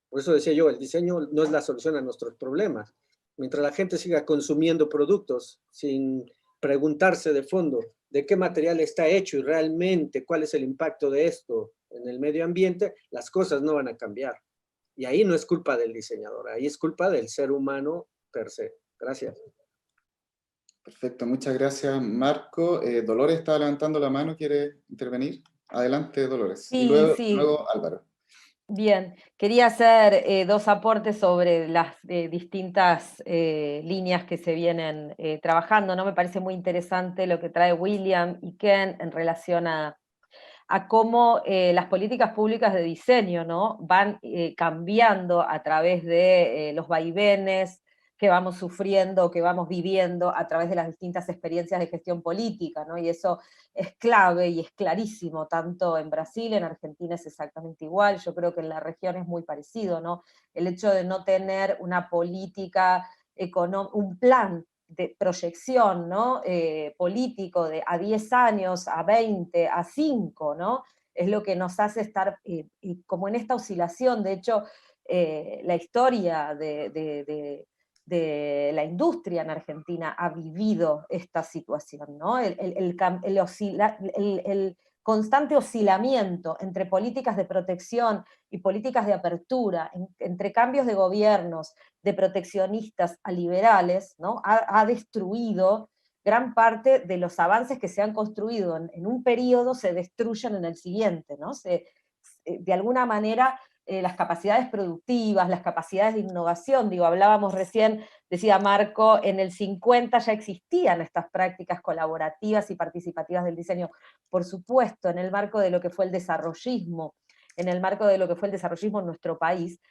Por eso decía yo, el diseño no es la solución a nuestros problemas. Mientras la gente siga consumiendo productos sin preguntarse de fondo de qué material está hecho y realmente cuál es el impacto de esto en el medio ambiente, las cosas no van a cambiar. Y ahí no es culpa del diseñador, ahí es culpa del ser humano per se. Gracias. Perfecto, muchas gracias, Marco. Dolores estaba levantando la mano, ¿quiere intervenir? Adelante, Dolores. Sí, y luego, sí. luego Álvaro. Bien, quería hacer dos aportes sobre las distintas líneas que se vienen trabajando, ¿no? Me parece muy interesante lo que trae William y Ken en relación a cómo las políticas públicas de diseño, ¿no? Van cambiando a través de los vaivenes que vamos sufriendo, que vamos viviendo a través de las distintas experiencias de gestión política, ¿no? Y eso es clave y es clarísimo, tanto en Brasil, en Argentina es exactamente igual, yo creo que en la región es muy parecido, ¿no? El hecho de no tener una política, un plan de proyección, ¿no? Político de a 10 años, a 20, a 5, ¿no? Es lo que nos hace estar como en esta oscilación. De hecho, la historia de la industria en Argentina ha vivido esta situación, ¿no? El constante oscilamiento entre políticas de protección y políticas de apertura, entre cambios de gobiernos, de proteccionistas a liberales, ¿no? Ha destruido gran parte de los avances que se han construido en un periodo, se destruyen en el siguiente, ¿no? De alguna manera, las capacidades productivas, las capacidades de innovación, hablábamos recién, decía Marco, en el 50 ya existían estas prácticas colaborativas y participativas del diseño, por supuesto, en el marco de lo que fue el desarrollismo, en nuestro país,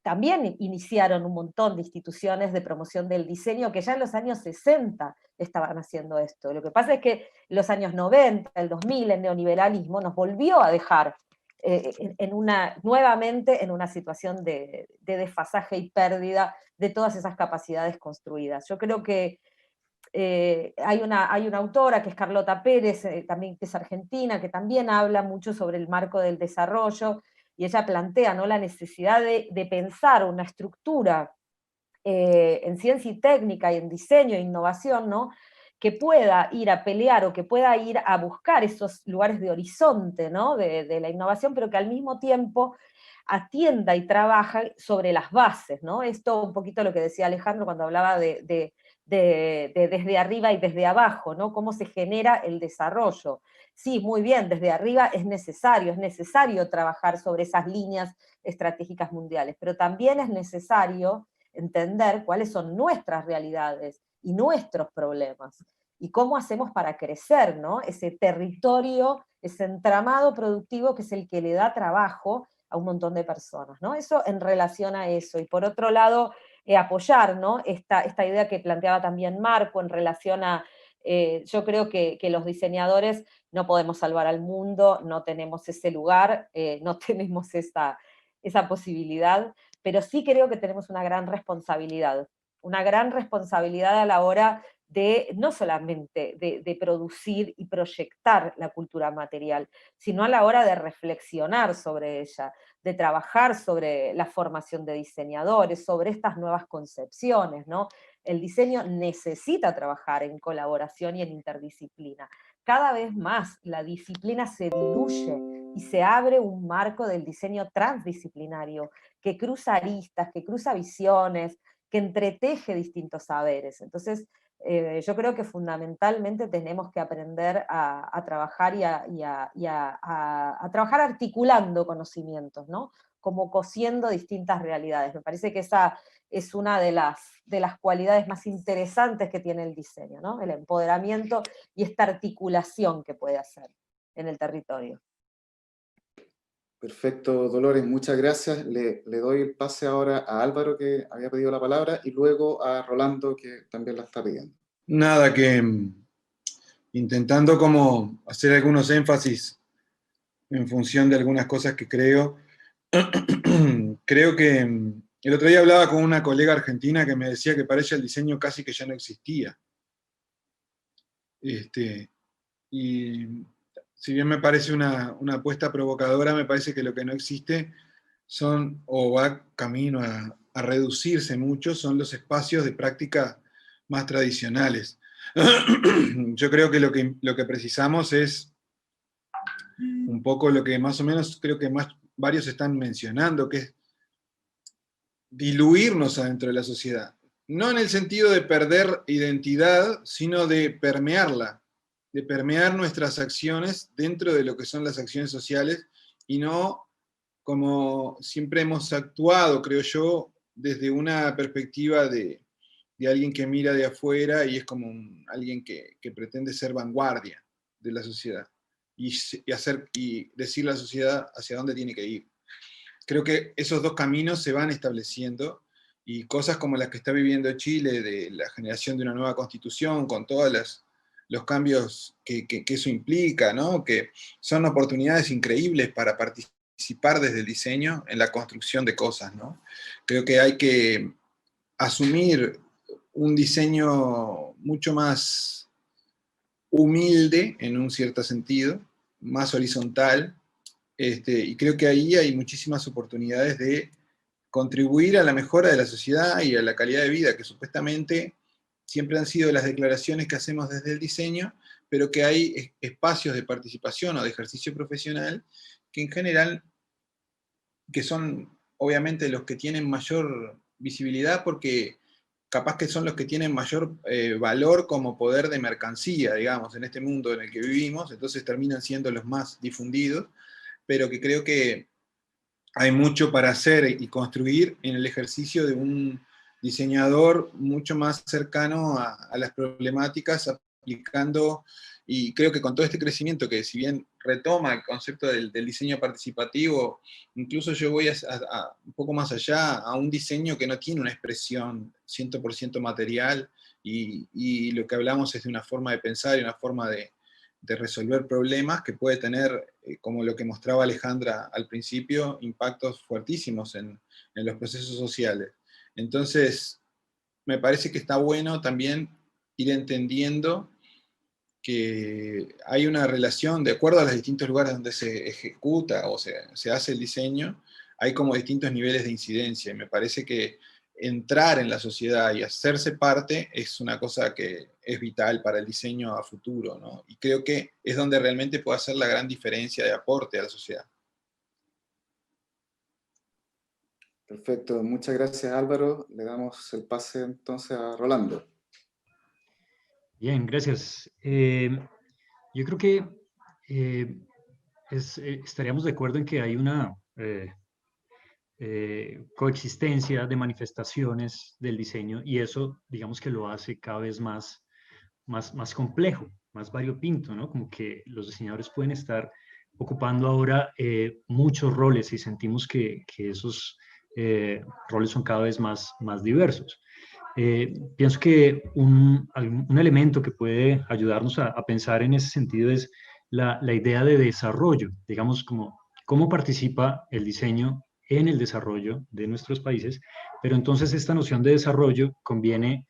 también iniciaron un montón de instituciones de promoción del diseño que ya en los años 60 estaban haciendo esto. Lo que pasa es que en los años 90, el 2000, el neoliberalismo nos volvió a dejar nuevamente en una situación de desfasaje y pérdida de todas esas capacidades construidas. Yo creo que hay una autora que es Carlota Pérez, también, que es argentina, que también habla mucho sobre el marco del desarrollo, y ella plantea, ¿no?, la necesidad de pensar una estructura en ciencia y técnica y en diseño e innovación, ¿no?, que pueda ir a pelear o que pueda ir a buscar esos lugares de horizonte, ¿no?, de la innovación, pero que al mismo tiempo atienda y trabaja sobre las bases, ¿no? Esto un poquito lo que decía Alejandro cuando hablaba de desde arriba y desde abajo, ¿no? Cómo se genera el desarrollo. Sí, muy bien, desde arriba es necesario trabajar sobre esas líneas estratégicas mundiales, pero también es necesario entender cuáles son nuestras realidades y nuestros problemas, y cómo hacemos para crecer, ¿no? Ese territorio, ese entramado productivo que es el que le da trabajo a un montón de personas, ¿no? Eso en relación a eso. Y por otro lado, apoyar, ¿no? Esta idea que planteaba también Marco en relación a, yo creo que los diseñadores no podemos salvar al mundo, no tenemos ese lugar, no tenemos esa posibilidad, pero sí creo que tenemos una gran responsabilidad a la hora de no solamente de producir y proyectar la cultura material, sino a la hora de reflexionar sobre ella, de trabajar sobre la formación de diseñadores, sobre estas nuevas concepciones, ¿no? El diseño necesita trabajar en colaboración y en interdisciplina. Cada vez más la disciplina se diluye y se abre un marco del diseño transdisciplinario que cruza aristas, que cruza visiones, que entreteje distintos saberes. Entonces, yo creo que fundamentalmente tenemos que aprender a trabajar y a trabajar articulando conocimientos, ¿no? Como cosiendo distintas realidades. Me parece que esa es una de las cualidades más interesantes que tiene el diseño, ¿no? El empoderamiento y esta articulación que puede hacer en el territorio. Perfecto, Dolores, muchas gracias. Le doy el pase ahora a Álvaro, que había pedido la palabra, y luego a Rolando, que también la está pidiendo. Nada, que intentando como hacer algunos énfasis en función de algunas cosas que creo. Creo que el otro día hablaba con una colega argentina que me decía que para ella el diseño casi que ya no existía. Y si bien me parece una apuesta provocadora, me parece que lo que no existe son, o va camino a reducirse mucho, son los espacios de práctica más tradicionales. Yo creo que lo que precisamos es un poco lo que más o menos creo que varios están mencionando, que es diluirnos adentro de la sociedad. No en el sentido de perder identidad, sino de permearla, de permear nuestras acciones dentro de lo que son las acciones sociales, y no como siempre hemos actuado, creo yo, desde una perspectiva de alguien que mira de afuera y es como alguien que pretende ser vanguardia de la sociedad y decir a la sociedad hacia dónde tiene que ir. Creo que esos dos caminos se van estableciendo, y cosas como las que está viviendo Chile, de la generación de una nueva constitución, con todos los cambios que eso implica, ¿no? Que son oportunidades increíbles para participar desde el diseño en la construcción de cosas, ¿no? Creo que hay que asumir un diseño mucho más humilde, en un cierto sentido, más horizontal, y creo que ahí hay muchísimas oportunidades de contribuir a la mejora de la sociedad y a la calidad de vida, que supuestamente siempre han sido las declaraciones que hacemos desde el diseño, pero que hay espacios de participación o de ejercicio profesional que en general, que son obviamente los que tienen mayor visibilidad, porque capaz que son los que tienen mayor valor como poder de mercancía, digamos, en este mundo en el que vivimos, entonces terminan siendo los más difundidos, pero que creo que hay mucho para hacer y construir en el ejercicio de un diseñador mucho más cercano a las problemáticas, aplicando, y creo que con todo este crecimiento que si bien retoma el concepto del diseño participativo, incluso yo voy un poco más allá, a un diseño que no tiene una expresión 100% material, y lo que hablamos es de una forma de pensar y una forma de resolver problemas que puede tener, como lo que mostraba Alejandra al principio, impactos fuertísimos en los procesos sociales. Entonces, me parece que está bueno también ir entendiendo que hay una relación, de acuerdo a los distintos lugares donde se ejecuta o se hace el diseño, hay como distintos niveles de incidencia, y me parece que entrar en la sociedad y hacerse parte es una cosa que es vital para el diseño a futuro, ¿no? Y creo que es donde realmente puede hacer la gran diferencia de aporte a la sociedad. Perfecto, muchas gracias Álvaro. Le damos el pase entonces a Rolando. Bien, gracias. Yo creo que estaríamos de acuerdo en que hay una coexistencia de manifestaciones del diseño y eso, digamos que lo hace cada vez más complejo, más variopinto, ¿no? Como que los diseñadores pueden estar ocupando ahora muchos roles y sentimos que esos roles son cada vez más diversos. Pienso que un elemento que puede ayudarnos a pensar en ese sentido es la idea de desarrollo, digamos, como cómo participa el diseño en el desarrollo de nuestros países, pero entonces esta noción de desarrollo conviene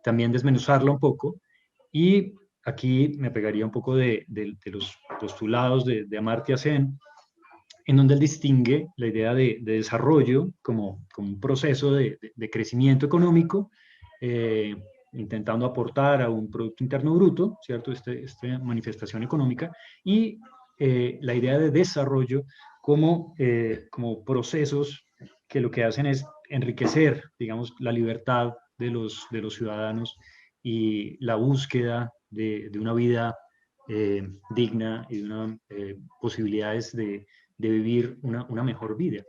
también desmenuzarla un poco y aquí me pegaría un poco de los postulados de Amartya Sen, en donde él distingue la idea de desarrollo como un proceso de crecimiento económico, intentando aportar a un Producto Interno Bruto, ¿cierto? Esta manifestación económica, y la idea de desarrollo como procesos que lo que hacen es enriquecer, digamos, la libertad de los ciudadanos y la búsqueda de una vida digna y de unas posibilidades de vivir una mejor vida.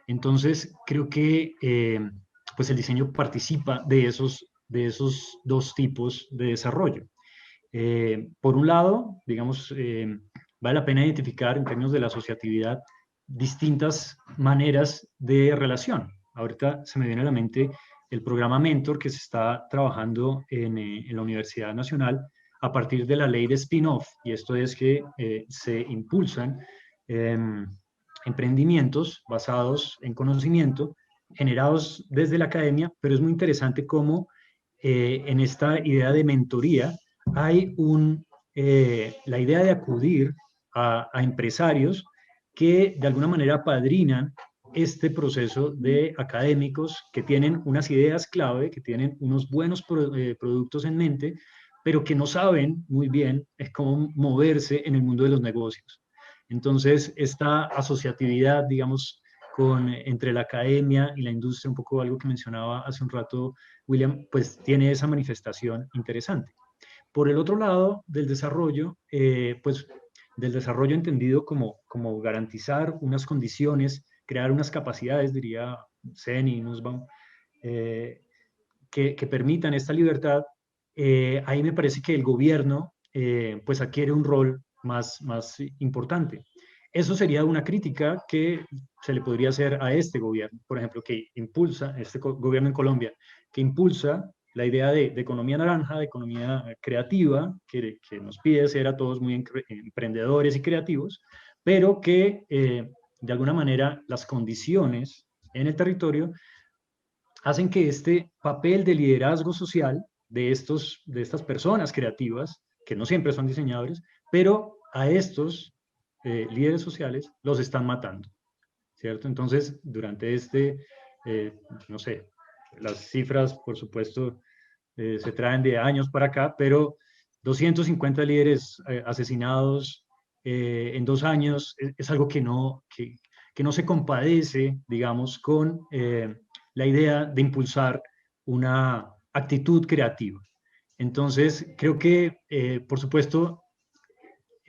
Entonces, creo que pues el diseño participa de esos dos tipos de desarrollo. Por un lado, digamos, vale la pena identificar en términos de la asociatividad distintas maneras de relación. Ahorita se me viene a la mente el programa Mentor que se está trabajando en la Universidad Nacional a partir de la ley de spin-off, y esto es que se impulsan emprendimientos basados en conocimiento, generados desde la academia, pero es muy interesante cómo en esta idea de mentoría hay la idea de acudir a empresarios que de alguna manera padrinan este proceso de académicos que tienen unas ideas clave, que tienen unos buenos productos en mente, pero que no saben muy bien cómo moverse en el mundo de los negocios. Entonces, esta asociatividad, digamos, entre la academia y la industria, un poco algo que mencionaba hace un rato William, pues tiene esa manifestación interesante. Por el otro lado del desarrollo, pues del desarrollo entendido como garantizar unas condiciones, crear unas capacidades, diría Sen y Nussbaum, que permitan esta libertad, ahí me parece que el gobierno pues adquiere un rol más importante. Eso sería una crítica que se le podría hacer a este gobierno, por ejemplo, que impulsa, este gobierno en Colombia, que impulsa la idea de economía naranja, de economía creativa, que nos pide ser a todos muy emprendedores y creativos, pero que de alguna manera las condiciones en el territorio hacen que este papel de liderazgo social de estas personas creativas, que no siempre son diseñadores, pero a estos líderes sociales los están matando, ¿cierto? Entonces, durante no sé, las cifras, por supuesto, se traen de años para acá, pero 250 líderes asesinados en 2 años es algo que no se compadece, digamos, con la idea de impulsar una actitud creativa. Entonces, creo que, por supuesto,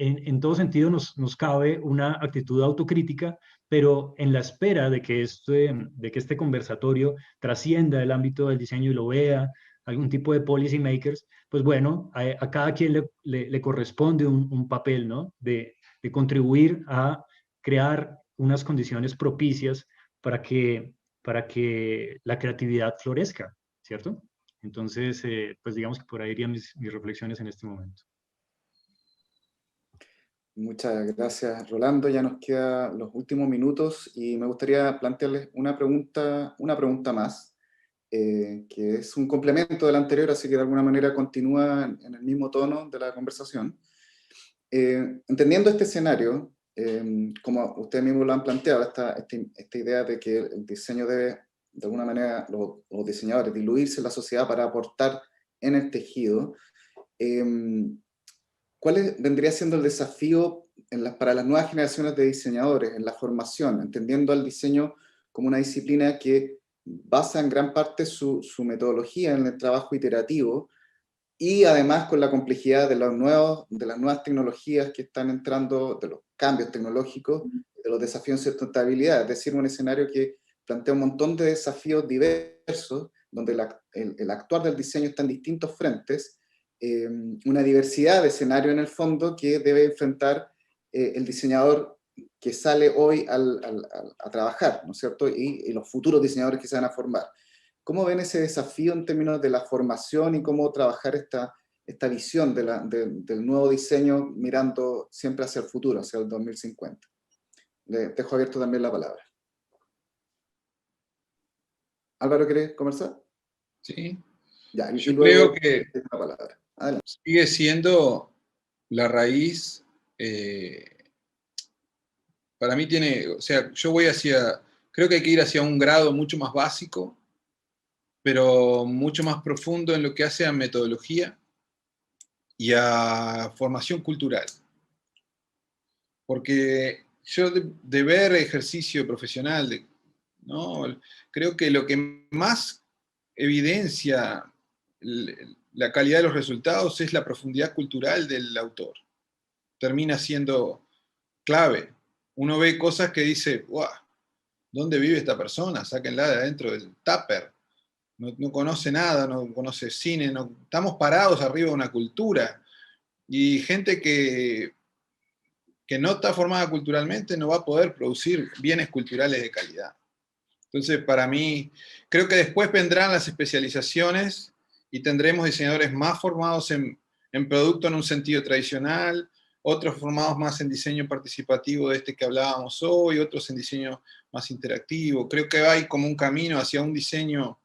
en todo sentido nos cabe una actitud autocrítica, pero en la espera de que este conversatorio trascienda el ámbito del diseño y lo vea algún tipo de policy makers, pues bueno, a cada quien le corresponde un papel, ¿no? De contribuir a crear unas condiciones propicias para que la creatividad florezca, ¿cierto? Entonces, pues digamos que por ahí irían mis reflexiones en este momento. Muchas gracias, Rolando. Ya nos quedan los últimos minutos y me gustaría plantearles una pregunta más, que es un complemento del anterior, así que de alguna manera continúa en el mismo tono de la conversación. Entendiendo este escenario, como ustedes mismos lo han planteado, esta idea de que el diseño debe, de alguna manera, los diseñadores, diluirse en la sociedad para aportar en el tejido, ¿cuál vendría siendo el desafío para las nuevas generaciones de diseñadores en la formación, entendiendo al diseño como una disciplina que basa en gran parte su metodología en el trabajo iterativo, y además con la complejidad de las nuevas tecnologías que están entrando, de los cambios tecnológicos, de los desafíos de sustentabilidad, es decir, un escenario que plantea un montón de desafíos diversos, donde el actuar del diseño está en distintos frentes, una diversidad de escenarios en el fondo que debe enfrentar el diseñador que sale hoy a trabajar, ¿no es cierto? Y los futuros diseñadores que se van a formar. ¿Cómo ven ese desafío en términos de la formación y cómo trabajar esta visión del nuevo diseño mirando siempre hacia el futuro, hacia el 2050? Le dejo abierto también la palabra. Álvaro, ¿querés conversar? Sí. Ya, Yo luego creo que la palabra. Adelante. sigue siendo la raíz, para mí tiene, o sea, creo que hay que ir hacia un grado mucho más básico, pero mucho más profundo en lo que hace a metodología y a formación cultural. Porque yo de ver ejercicio profesional, ¿no? Creo que lo que más evidencia la calidad de los resultados es la profundidad cultural del autor. Termina siendo clave. Uno ve cosas que dice, ¡guau! ¿Dónde vive esta persona? Sáquenla de adentro del tupper. No conoce nada, no conoce cine, estamos parados arriba de una cultura. Y gente que no está formada culturalmente no va a poder producir bienes culturales de calidad. Entonces, para mí, creo que después vendrán las especializaciones y tendremos diseñadores más formados en producto en un sentido tradicional, otros formados más en diseño participativo de este que hablábamos hoy, otros en diseño más interactivo. Creo que hay como un camino hacia un diseño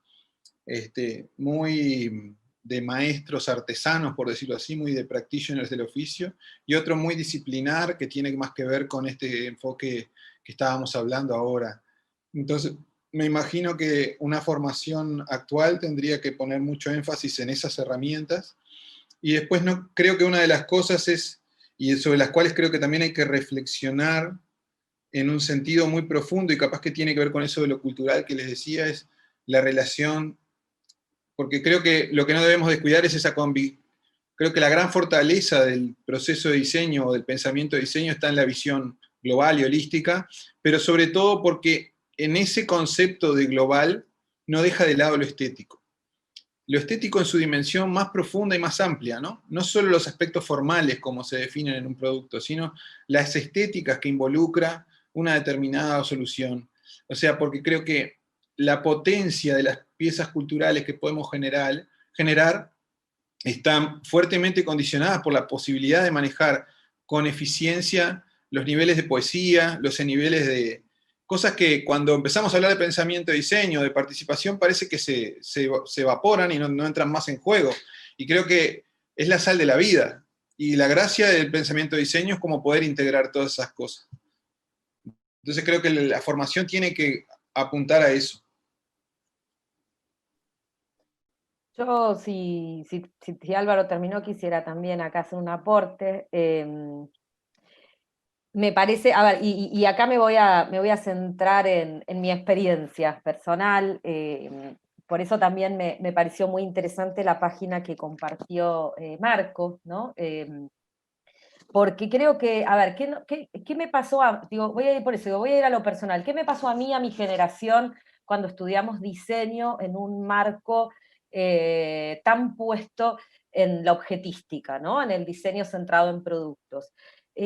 muy de maestros artesanos, por decirlo así, muy de practitioners del oficio, y otro muy disciplinar que tiene más que ver con este enfoque que estábamos hablando ahora. Entonces, me imagino que una formación actual tendría que poner mucho énfasis en esas herramientas, y después creo que una de las cosas es, y sobre las cuales creo que también hay que reflexionar en un sentido muy profundo, y capaz que tiene que ver con eso de lo cultural que les decía, es la relación, porque creo que lo que no debemos descuidar es creo que la gran fortaleza del proceso de diseño o del pensamiento de diseño está en la visión global y holística, pero sobre todo porque en ese concepto de global no deja de lado lo estético. Lo estético en su dimensión más profunda y más amplia, ¿no? No solo los aspectos formales como se definen en un producto, sino las estéticas que involucra una determinada solución. O sea, porque creo que la potencia de las piezas culturales que podemos generar están fuertemente condicionadas por la posibilidad de manejar con eficiencia los niveles de poesía, los niveles de cosas que cuando empezamos a hablar de pensamiento de diseño, de participación, parece que se evaporan y no entran más en juego. Y creo que es la sal de la vida. Y la gracia del pensamiento de diseño es como poder integrar todas esas cosas. Entonces creo que la formación tiene que apuntar a eso. Yo, si Álvaro terminó, quisiera también acá hacer un aporte. Me parece, a ver, y acá me voy a centrar en mi experiencia personal, por eso también me pareció muy interesante la página que compartió Marco, ¿no? Porque creo que, a ver, ¿qué me pasó voy a ir por eso, digo, voy a ir a lo personal, ¿qué me pasó a mí, a mi generación, cuando estudiamos diseño en un marco tan puesto en la objetística, ¿no? En el diseño centrado en productos?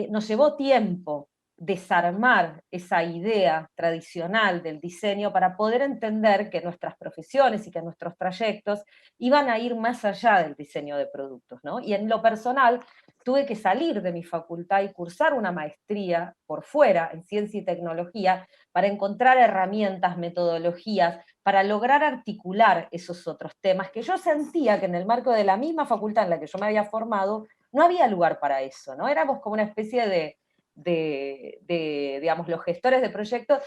Nos llevó tiempo desarmar esa idea tradicional del diseño para poder entender que nuestras profesiones y que nuestros trayectos iban a ir más allá del diseño de productos, ¿no? Y en lo personal, tuve que salir de mi facultad y cursar una maestría por fuera en ciencia y tecnología para encontrar herramientas, metodologías, para lograr articular esos otros temas que yo sentía que en el marco de la misma facultad en la que yo me había formado no había lugar para eso, ¿no? Éramos como una especie digamos, los gestores de proyectos,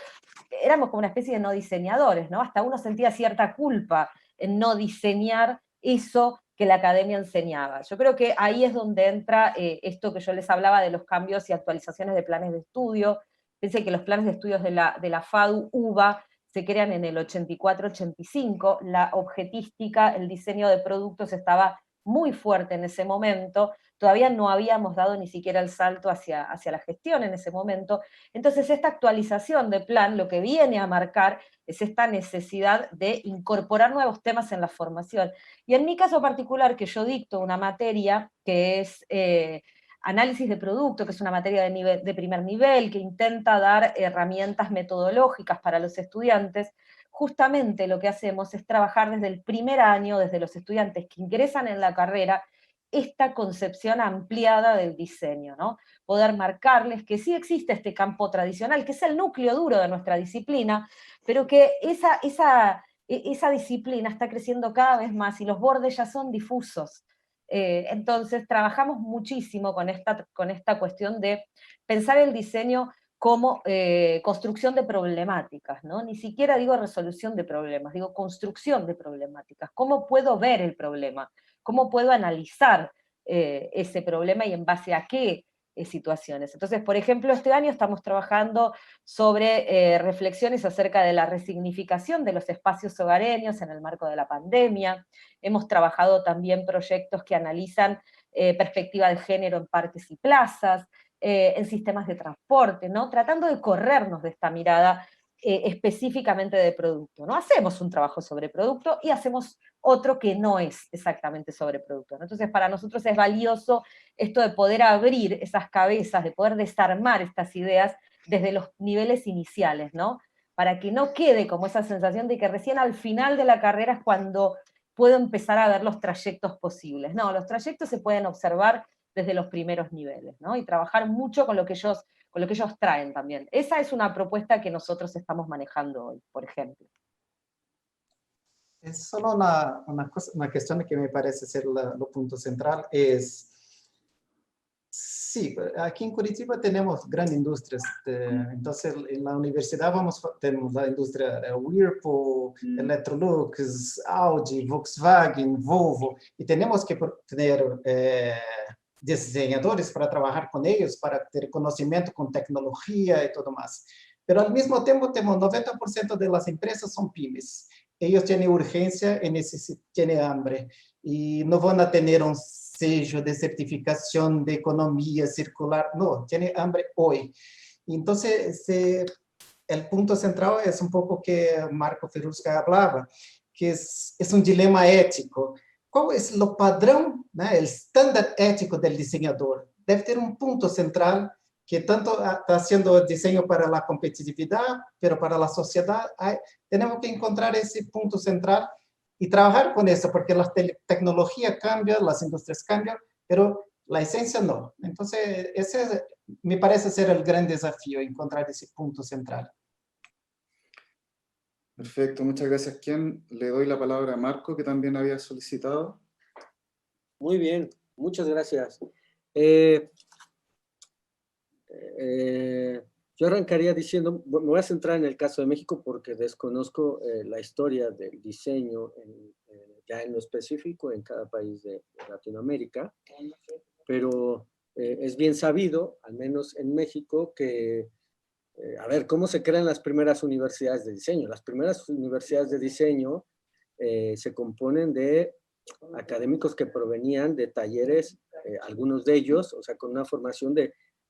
éramos como una especie de no diseñadores, ¿no? Hasta uno sentía cierta culpa en no diseñar eso que la academia enseñaba. Yo creo que ahí es donde entra esto que yo les hablaba de los cambios y actualizaciones de planes de estudio. Pensé que los planes de estudios de la FADU, UBA, se crean en el 84-85, la objetística, el diseño de productos estaba muy fuerte en ese momento, todavía no habíamos dado ni siquiera el salto hacia la gestión en ese momento. Entonces esta actualización de plan lo que viene a marcar es esta necesidad de incorporar nuevos temas en la formación. Y en mi caso particular, que yo dicto una materia que es análisis de producto, que es una materia de primer nivel, que intenta dar herramientas metodológicas para los estudiantes, justamente lo que hacemos es trabajar desde el primer año, desde los estudiantes que ingresan en la carrera, esta concepción ampliada del diseño, ¿no? Poder marcarles que sí existe este campo tradicional, que es el núcleo duro de nuestra disciplina, pero que esa disciplina está creciendo cada vez más y los bordes ya son difusos. Entonces trabajamos muchísimo con esta cuestión de pensar el diseño como construcción de problemáticas, ¿no? Ni siquiera digo resolución de problemas, digo construcción de problemáticas. ¿Cómo puedo ver el problema? ¿Cómo puedo analizar ese problema y en base a qué situaciones? Entonces, por ejemplo, este año estamos trabajando sobre reflexiones acerca de la resignificación de los espacios hogareños en el marco de la pandemia. Hemos trabajado también proyectos que analizan perspectiva de género en parques y plazas, en sistemas de transporte, ¿no? Tratando de corrernos de esta mirada específicamente de producto, ¿no? Hacemos un trabajo sobre producto y hacemos otro que no es exactamente sobre producto, ¿no? Entonces para nosotros es valioso esto de poder abrir esas cabezas, de poder desarmar estas ideas desde los niveles iniciales, ¿no? Para que no quede como esa sensación de que recién al final de la carrera es cuando puedo empezar a ver los trayectos posibles. No, los trayectos se pueden observar desde los primeros niveles, ¿no? Y trabajar mucho con lo que ellos traen también. Esa es una propuesta que nosotros estamos manejando hoy, por ejemplo. Es solo una cuestión que me parece ser lo punto central, es, sí, aquí en Curitiba tenemos grandes industrias, entonces en la universidad tenemos la industria de Whirlpool, Electrolux, Audi, Volkswagen, Volvo, y tenemos que tener diseñadores para trabajar con ellos, para tener conocimiento con tecnología y todo más. Pero al mismo tiempo tenemos 90% de las empresas son pymes. Ellos tienen urgencia y tienen hambre. Y no van a tener un sello de certificación de economía circular. No, tienen hambre hoy. Entonces, el punto central es un poco que Marco Firuska hablaba, que es un dilema ético. ¿Cuál es lo padrón, ¿no? El estándar ético del diseñador? Debe tener un punto central que tanto está haciendo diseño para la competitividad, pero para la sociedad tenemos que encontrar ese punto central y trabajar con eso, porque la tecnología cambia, las industrias cambian, pero la esencia no. Entonces, ese me parece ser el gran desafío, encontrar ese punto central. Perfecto, muchas gracias. ¿Quién? Le doy la palabra a Marco, que también había solicitado. Muy bien, muchas gracias. Yo arrancaría diciendo, me voy a centrar en el caso de México porque desconozco la historia del diseño ya en lo específico en cada país de Latinoamérica, pero es bien sabido, al menos en México, que a ver, ¿cómo se crean las primeras universidades de diseño? Las primeras universidades de diseño se componen de académicos que provenían de talleres, algunos de ellos, o sea, con una formación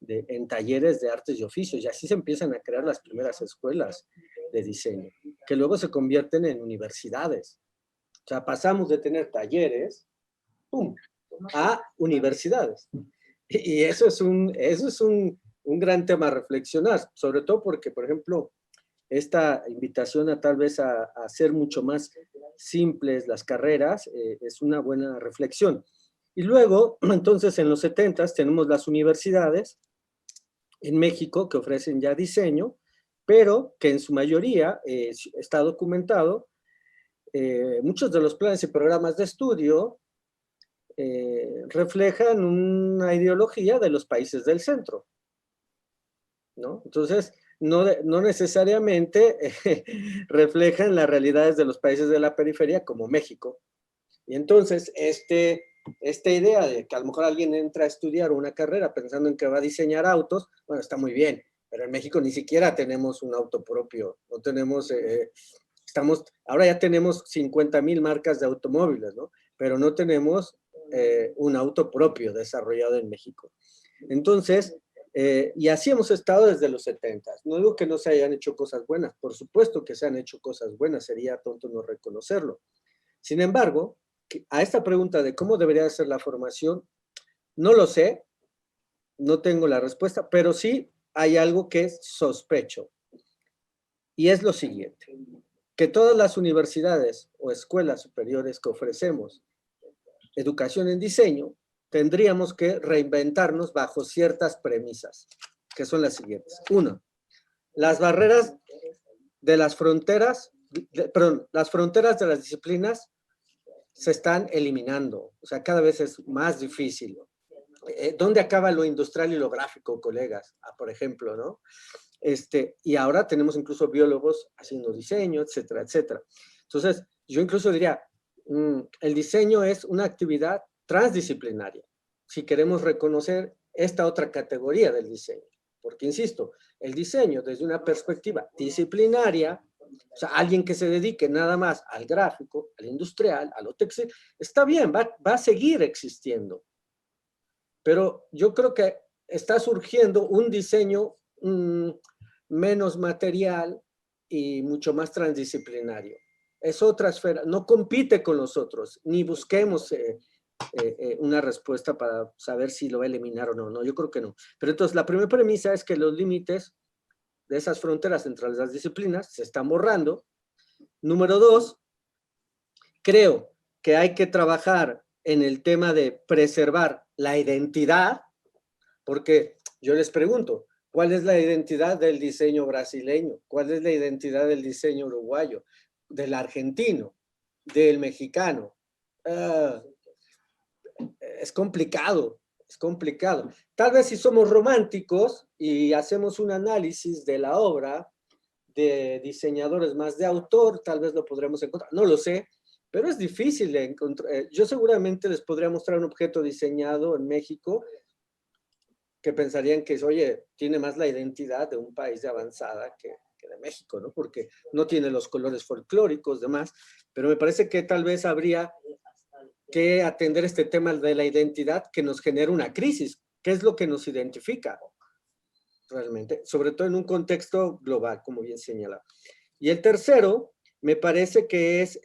en talleres de artes y oficios, y así se empiezan a crear las primeras escuelas de diseño, que luego se convierten en universidades. O sea, pasamos de tener talleres, ¡pum!, a universidades. Y eso es un gran tema a reflexionar, sobre todo porque, por ejemplo, esta invitación a tal vez a hacer mucho más simples las carreras es una buena reflexión. Y luego, entonces, en los 70s tenemos las universidades en México que ofrecen ya diseño, pero que en su mayoría está documentado, muchos de los planes y programas de estudio reflejan una ideología de los países del centro, ¿no? Entonces, no necesariamente reflejan las realidades de los países de la periferia como México. Y entonces, esta idea de que a lo mejor alguien entra a estudiar una carrera pensando en que va a diseñar autos, bueno, está muy bien, pero en México ni siquiera tenemos un auto propio, no tenemos, ahora ya tenemos 50,000 marcas de automóviles, ¿no? pero no tenemos un auto propio desarrollado en México. Entonces, y así hemos estado desde los 70. No digo que no se hayan hecho cosas buenas, por supuesto que se han hecho cosas buenas, sería tonto no reconocerlo. Sin embargo, a esta pregunta de cómo debería ser la formación, no lo sé, no tengo la respuesta, pero sí hay algo que es sospecho. Y es lo siguiente, que todas las universidades o escuelas superiores que ofrecemos educación en diseño, tendríamos que reinventarnos bajo ciertas premisas, que son las siguientes. Uno, las barreras de las fronteras, las fronteras de las disciplinas se están eliminando, o sea, cada vez es más difícil. ¿Dónde acaba lo industrial y lo gráfico, colegas? Por ejemplo, ¿no? Y ahora tenemos incluso biólogos haciendo diseño, etcétera, etcétera. Entonces, yo incluso diría, el diseño es una actividad transdisciplinaria, si queremos reconocer esta otra categoría del diseño. Porque, insisto, el diseño desde una perspectiva disciplinaria, o sea, alguien que se dedique nada más al gráfico, al industrial, a lo textil, está bien, va a seguir existiendo. Pero yo creo que está surgiendo un diseño menos material y mucho más transdisciplinario. Es otra esfera, no compite con los otros, ni busquemos una respuesta para saber si lo va a eliminar o no. No, yo creo que no. Pero entonces la primera premisa es que los límites de esas fronteras entre las disciplinas se están borrando. Número dos, creo que hay que trabajar en el tema de preservar la identidad, porque yo les pregunto, ¿cuál es la identidad del diseño brasileño? ¿Cuál es la identidad del diseño uruguayo? Del argentino, del mexicano. Es complicado, es complicado. Tal vez si somos románticos y hacemos un análisis de la obra de diseñadores más de autor, tal vez lo podremos encontrar, no lo sé, pero es difícil de encontrar. Yo seguramente les podría mostrar un objeto diseñado en México que pensarían que, oye, tiene más la identidad de un país de avanzada que de México, ¿no? Porque no tiene los colores folclóricos, demás, pero me parece que tal vez habría que atender este tema de la identidad que nos genera una crisis. ¿Qué es lo que nos identifica realmente? Sobre todo en un contexto global, como bien señalaba. Y el tercero, me parece que es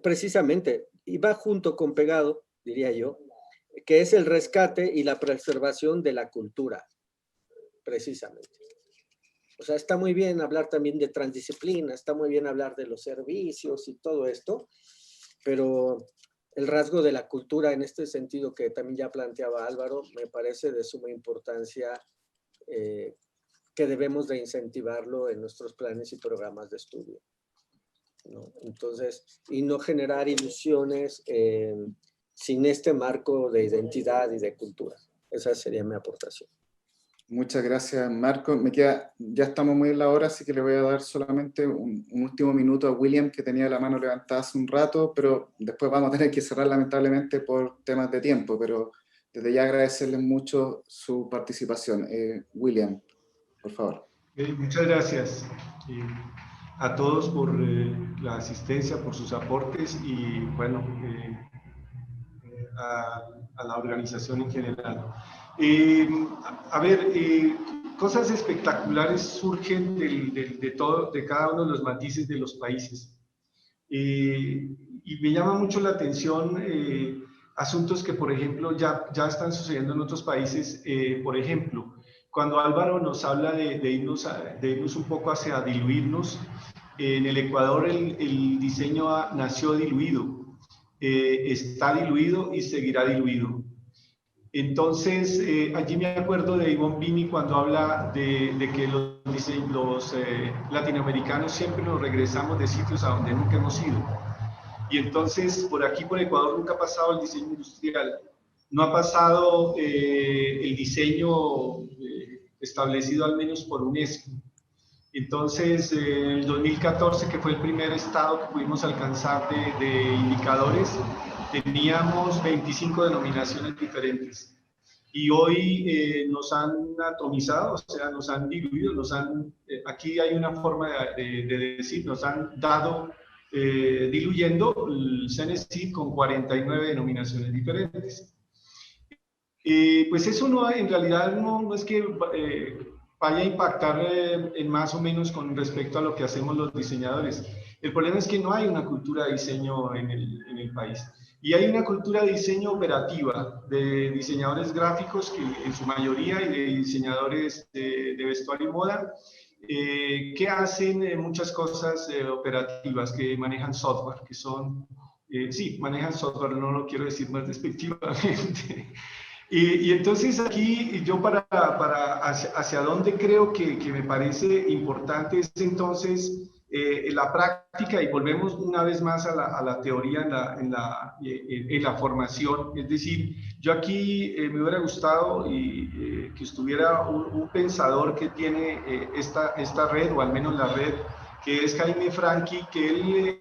precisamente, y va junto con pegado, diría yo, que es el rescate y la preservación de la cultura, precisamente. O sea, está muy bien hablar también de transdisciplina, está muy bien hablar de los servicios y todo esto, pero el rasgo de la cultura en este sentido que también ya planteaba Álvaro, me parece de suma importancia que debemos de incentivarlo en nuestros planes y programas de estudio, ¿no? Entonces, y no generar ilusiones sin este marco de identidad y de cultura. Esa sería mi aportación. Muchas gracias, Marco. Ya estamos muy en la hora, así que le voy a dar solamente un último minuto a William, que tenía la mano levantada hace un rato, pero después vamos a tener que cerrar lamentablemente por temas de tiempo, pero desde ya agradecerles mucho su participación. William, por favor. Muchas gracias a todos por la asistencia, por sus aportes y, bueno, a la organización en general. A ver, cosas espectaculares surgen de cada uno de los matices de los países. Y me llama mucho la atención asuntos que, por ejemplo, ya están sucediendo en otros países. Por ejemplo, cuando Álvaro nos habla de irnos un poco hacia diluirnos, en el Ecuador el diseño nació diluido. Está diluido y seguirá diluido. Entonces, allí me acuerdo de Ivonne Bini cuando habla de que los latinoamericanos siempre nos regresamos de sitios a donde nunca hemos ido. Y entonces, por aquí, por Ecuador, nunca ha pasado el diseño industrial, no ha pasado el diseño establecido al menos por UNESCO. Entonces, en el 2014, que fue el primer estado que pudimos alcanzar de indicadores, teníamos 25 denominaciones diferentes. Y hoy nos han atomizado, o sea, nos han diluido, aquí hay una forma de decir, nos han dado diluyendo el CNC con 49 denominaciones diferentes. Pues eso no, en realidad no es que vaya a impactar en más o menos con respecto a lo que hacemos los diseñadores. El problema es que no hay una cultura de diseño en el país. Y hay una cultura de diseño operativa, de diseñadores gráficos, que en su mayoría, y de diseñadores de vestuario y moda, que hacen muchas cosas operativas, que manejan software, que son, sí, manejan software, no lo quiero decir más despectivamente. Y entonces aquí yo hacia dónde creo que me parece importante es entonces la práctica, y volvemos una vez más a la teoría en la formación. Es decir, yo aquí me hubiera gustado que estuviera un pensador que tiene esta red, o al menos la red, que es Jaime Franchi, que él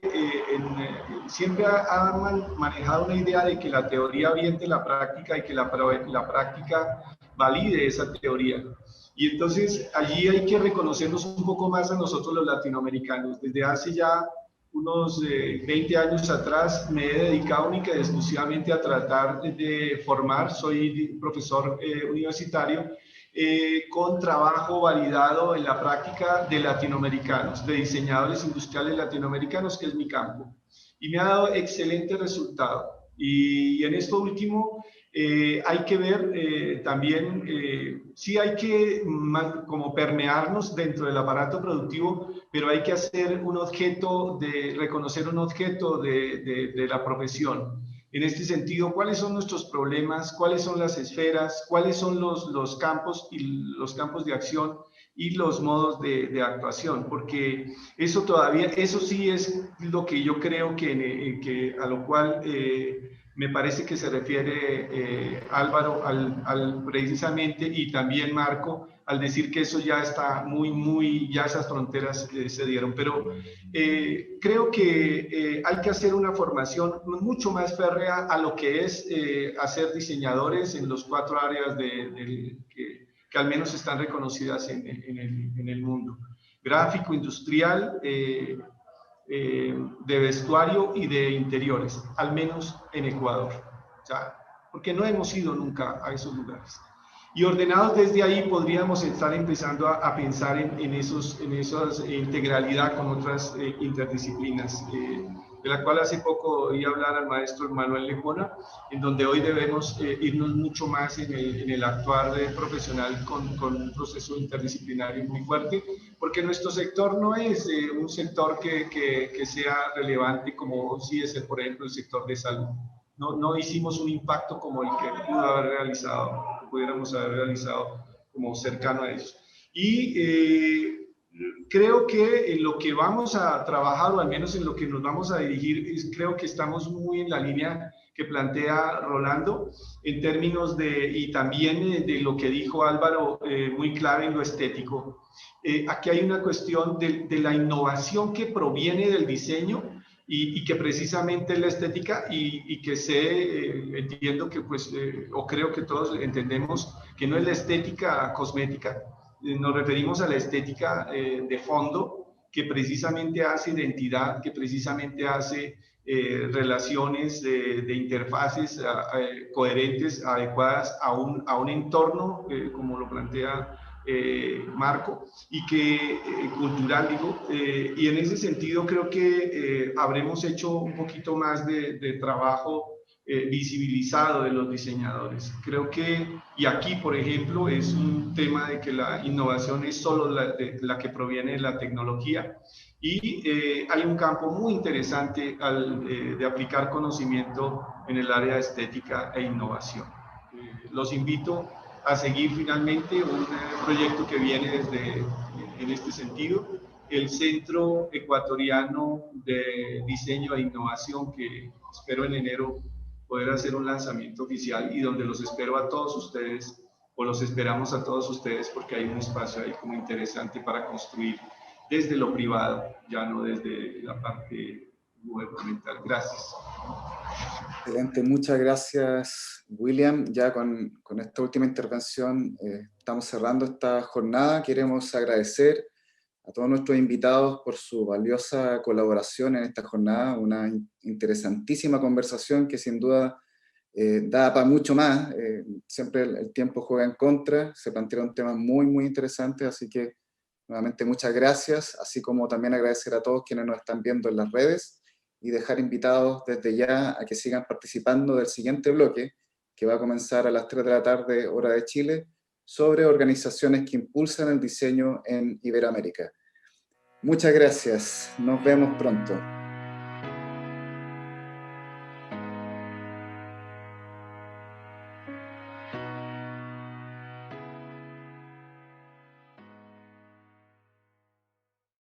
siempre ha manejado una idea de que la teoría oriente la práctica y que la práctica valide esa teoría. Y entonces allí hay que reconocernos un poco más a nosotros los latinoamericanos. Desde hace ya unos 20 años atrás me he dedicado única y exclusivamente a tratar de formar, soy profesor universitario, con trabajo validado en la práctica de latinoamericanos, de diseñadores industriales latinoamericanos, que es mi campo. Y me ha dado excelente resultado. Y en esto último hay que ver también, sí hay que como permearnos dentro del aparato productivo, pero hay que hacer un objeto, reconocer un objeto de la profesión. En este sentido, ¿cuáles son nuestros problemas? ¿Cuáles son las esferas? ¿Cuáles son los campos de acción y los modos de actuación? Porque eso sí es lo que yo creo que a lo cual me parece que se refiere Álvaro precisamente, y también Marco, al decir que eso ya está ya esas fronteras se dieron. Pero creo que hay que hacer una formación mucho más férrea a lo que es hacer diseñadores en los 4 áreas que al menos están reconocidas en el mundo: gráfico, industrial, de vestuario y de interiores, al menos en Ecuador. O sea, porque no hemos ido nunca a esos lugares. Y ordenados desde ahí podríamos estar empezando a pensar en esas integralidad con otras interdisciplinas, de la cual hace poco oí hablar al maestro Manuel Lejona, en donde hoy debemos irnos mucho más en el actuar profesional con un proceso interdisciplinario muy fuerte, porque nuestro sector no es un sector que sea relevante como sí es, por ejemplo, el sector de salud. No hicimos un impacto como el que pudiéramos haber realizado como cercano a ellos. Y creo que en lo que vamos a trabajar, o al menos en lo que nos vamos a dirigir, creo que estamos muy en la línea que plantea Rolando, en términos y también de lo que dijo Álvaro, muy clave en lo estético. Aquí hay una cuestión de la innovación que proviene del diseño, y que precisamente es la estética, y que entiendo que o creo que todos entendemos que no es la estética cosmética, nos referimos a la estética de fondo, que precisamente hace identidad, que precisamente hace relaciones de interfaces coherentes, adecuadas a un entorno, como lo plantea Marco, y que cultural, digo, y en ese sentido creo que habremos hecho un poquito más de trabajo visibilizado de los diseñadores. Creo que, y aquí por ejemplo, es un tema de que la innovación es solo la que proviene de la tecnología, y hay un campo muy interesante de aplicar conocimiento en el área de estética e innovación. Los invito a seguir finalmente un proyecto que viene en este sentido, el Centro Ecuatoriano de Diseño e Innovación, que espero en enero poder hacer un lanzamiento oficial, y donde los espero a todos ustedes, o los esperamos a todos ustedes, porque hay un espacio ahí como interesante para construir desde lo privado, ya no desde la parte gubernamental. Gracias. Excelente, muchas gracias, William. Ya con esta última intervención estamos cerrando esta jornada. Queremos agradecer a todos nuestros invitados por su valiosa colaboración en esta jornada, una interesantísima conversación que sin duda da para mucho más. Siempre el tiempo juega en contra, se plantearon temas muy, muy interesantes, así que nuevamente muchas gracias, así como también agradecer a todos quienes nos están viendo en las redes y dejar invitados desde ya a que sigan participando del siguiente bloque, que va a comenzar a las 3 de la tarde, hora de Chile, sobre organizaciones que impulsan el diseño en Iberoamérica. Muchas gracias, nos vemos pronto.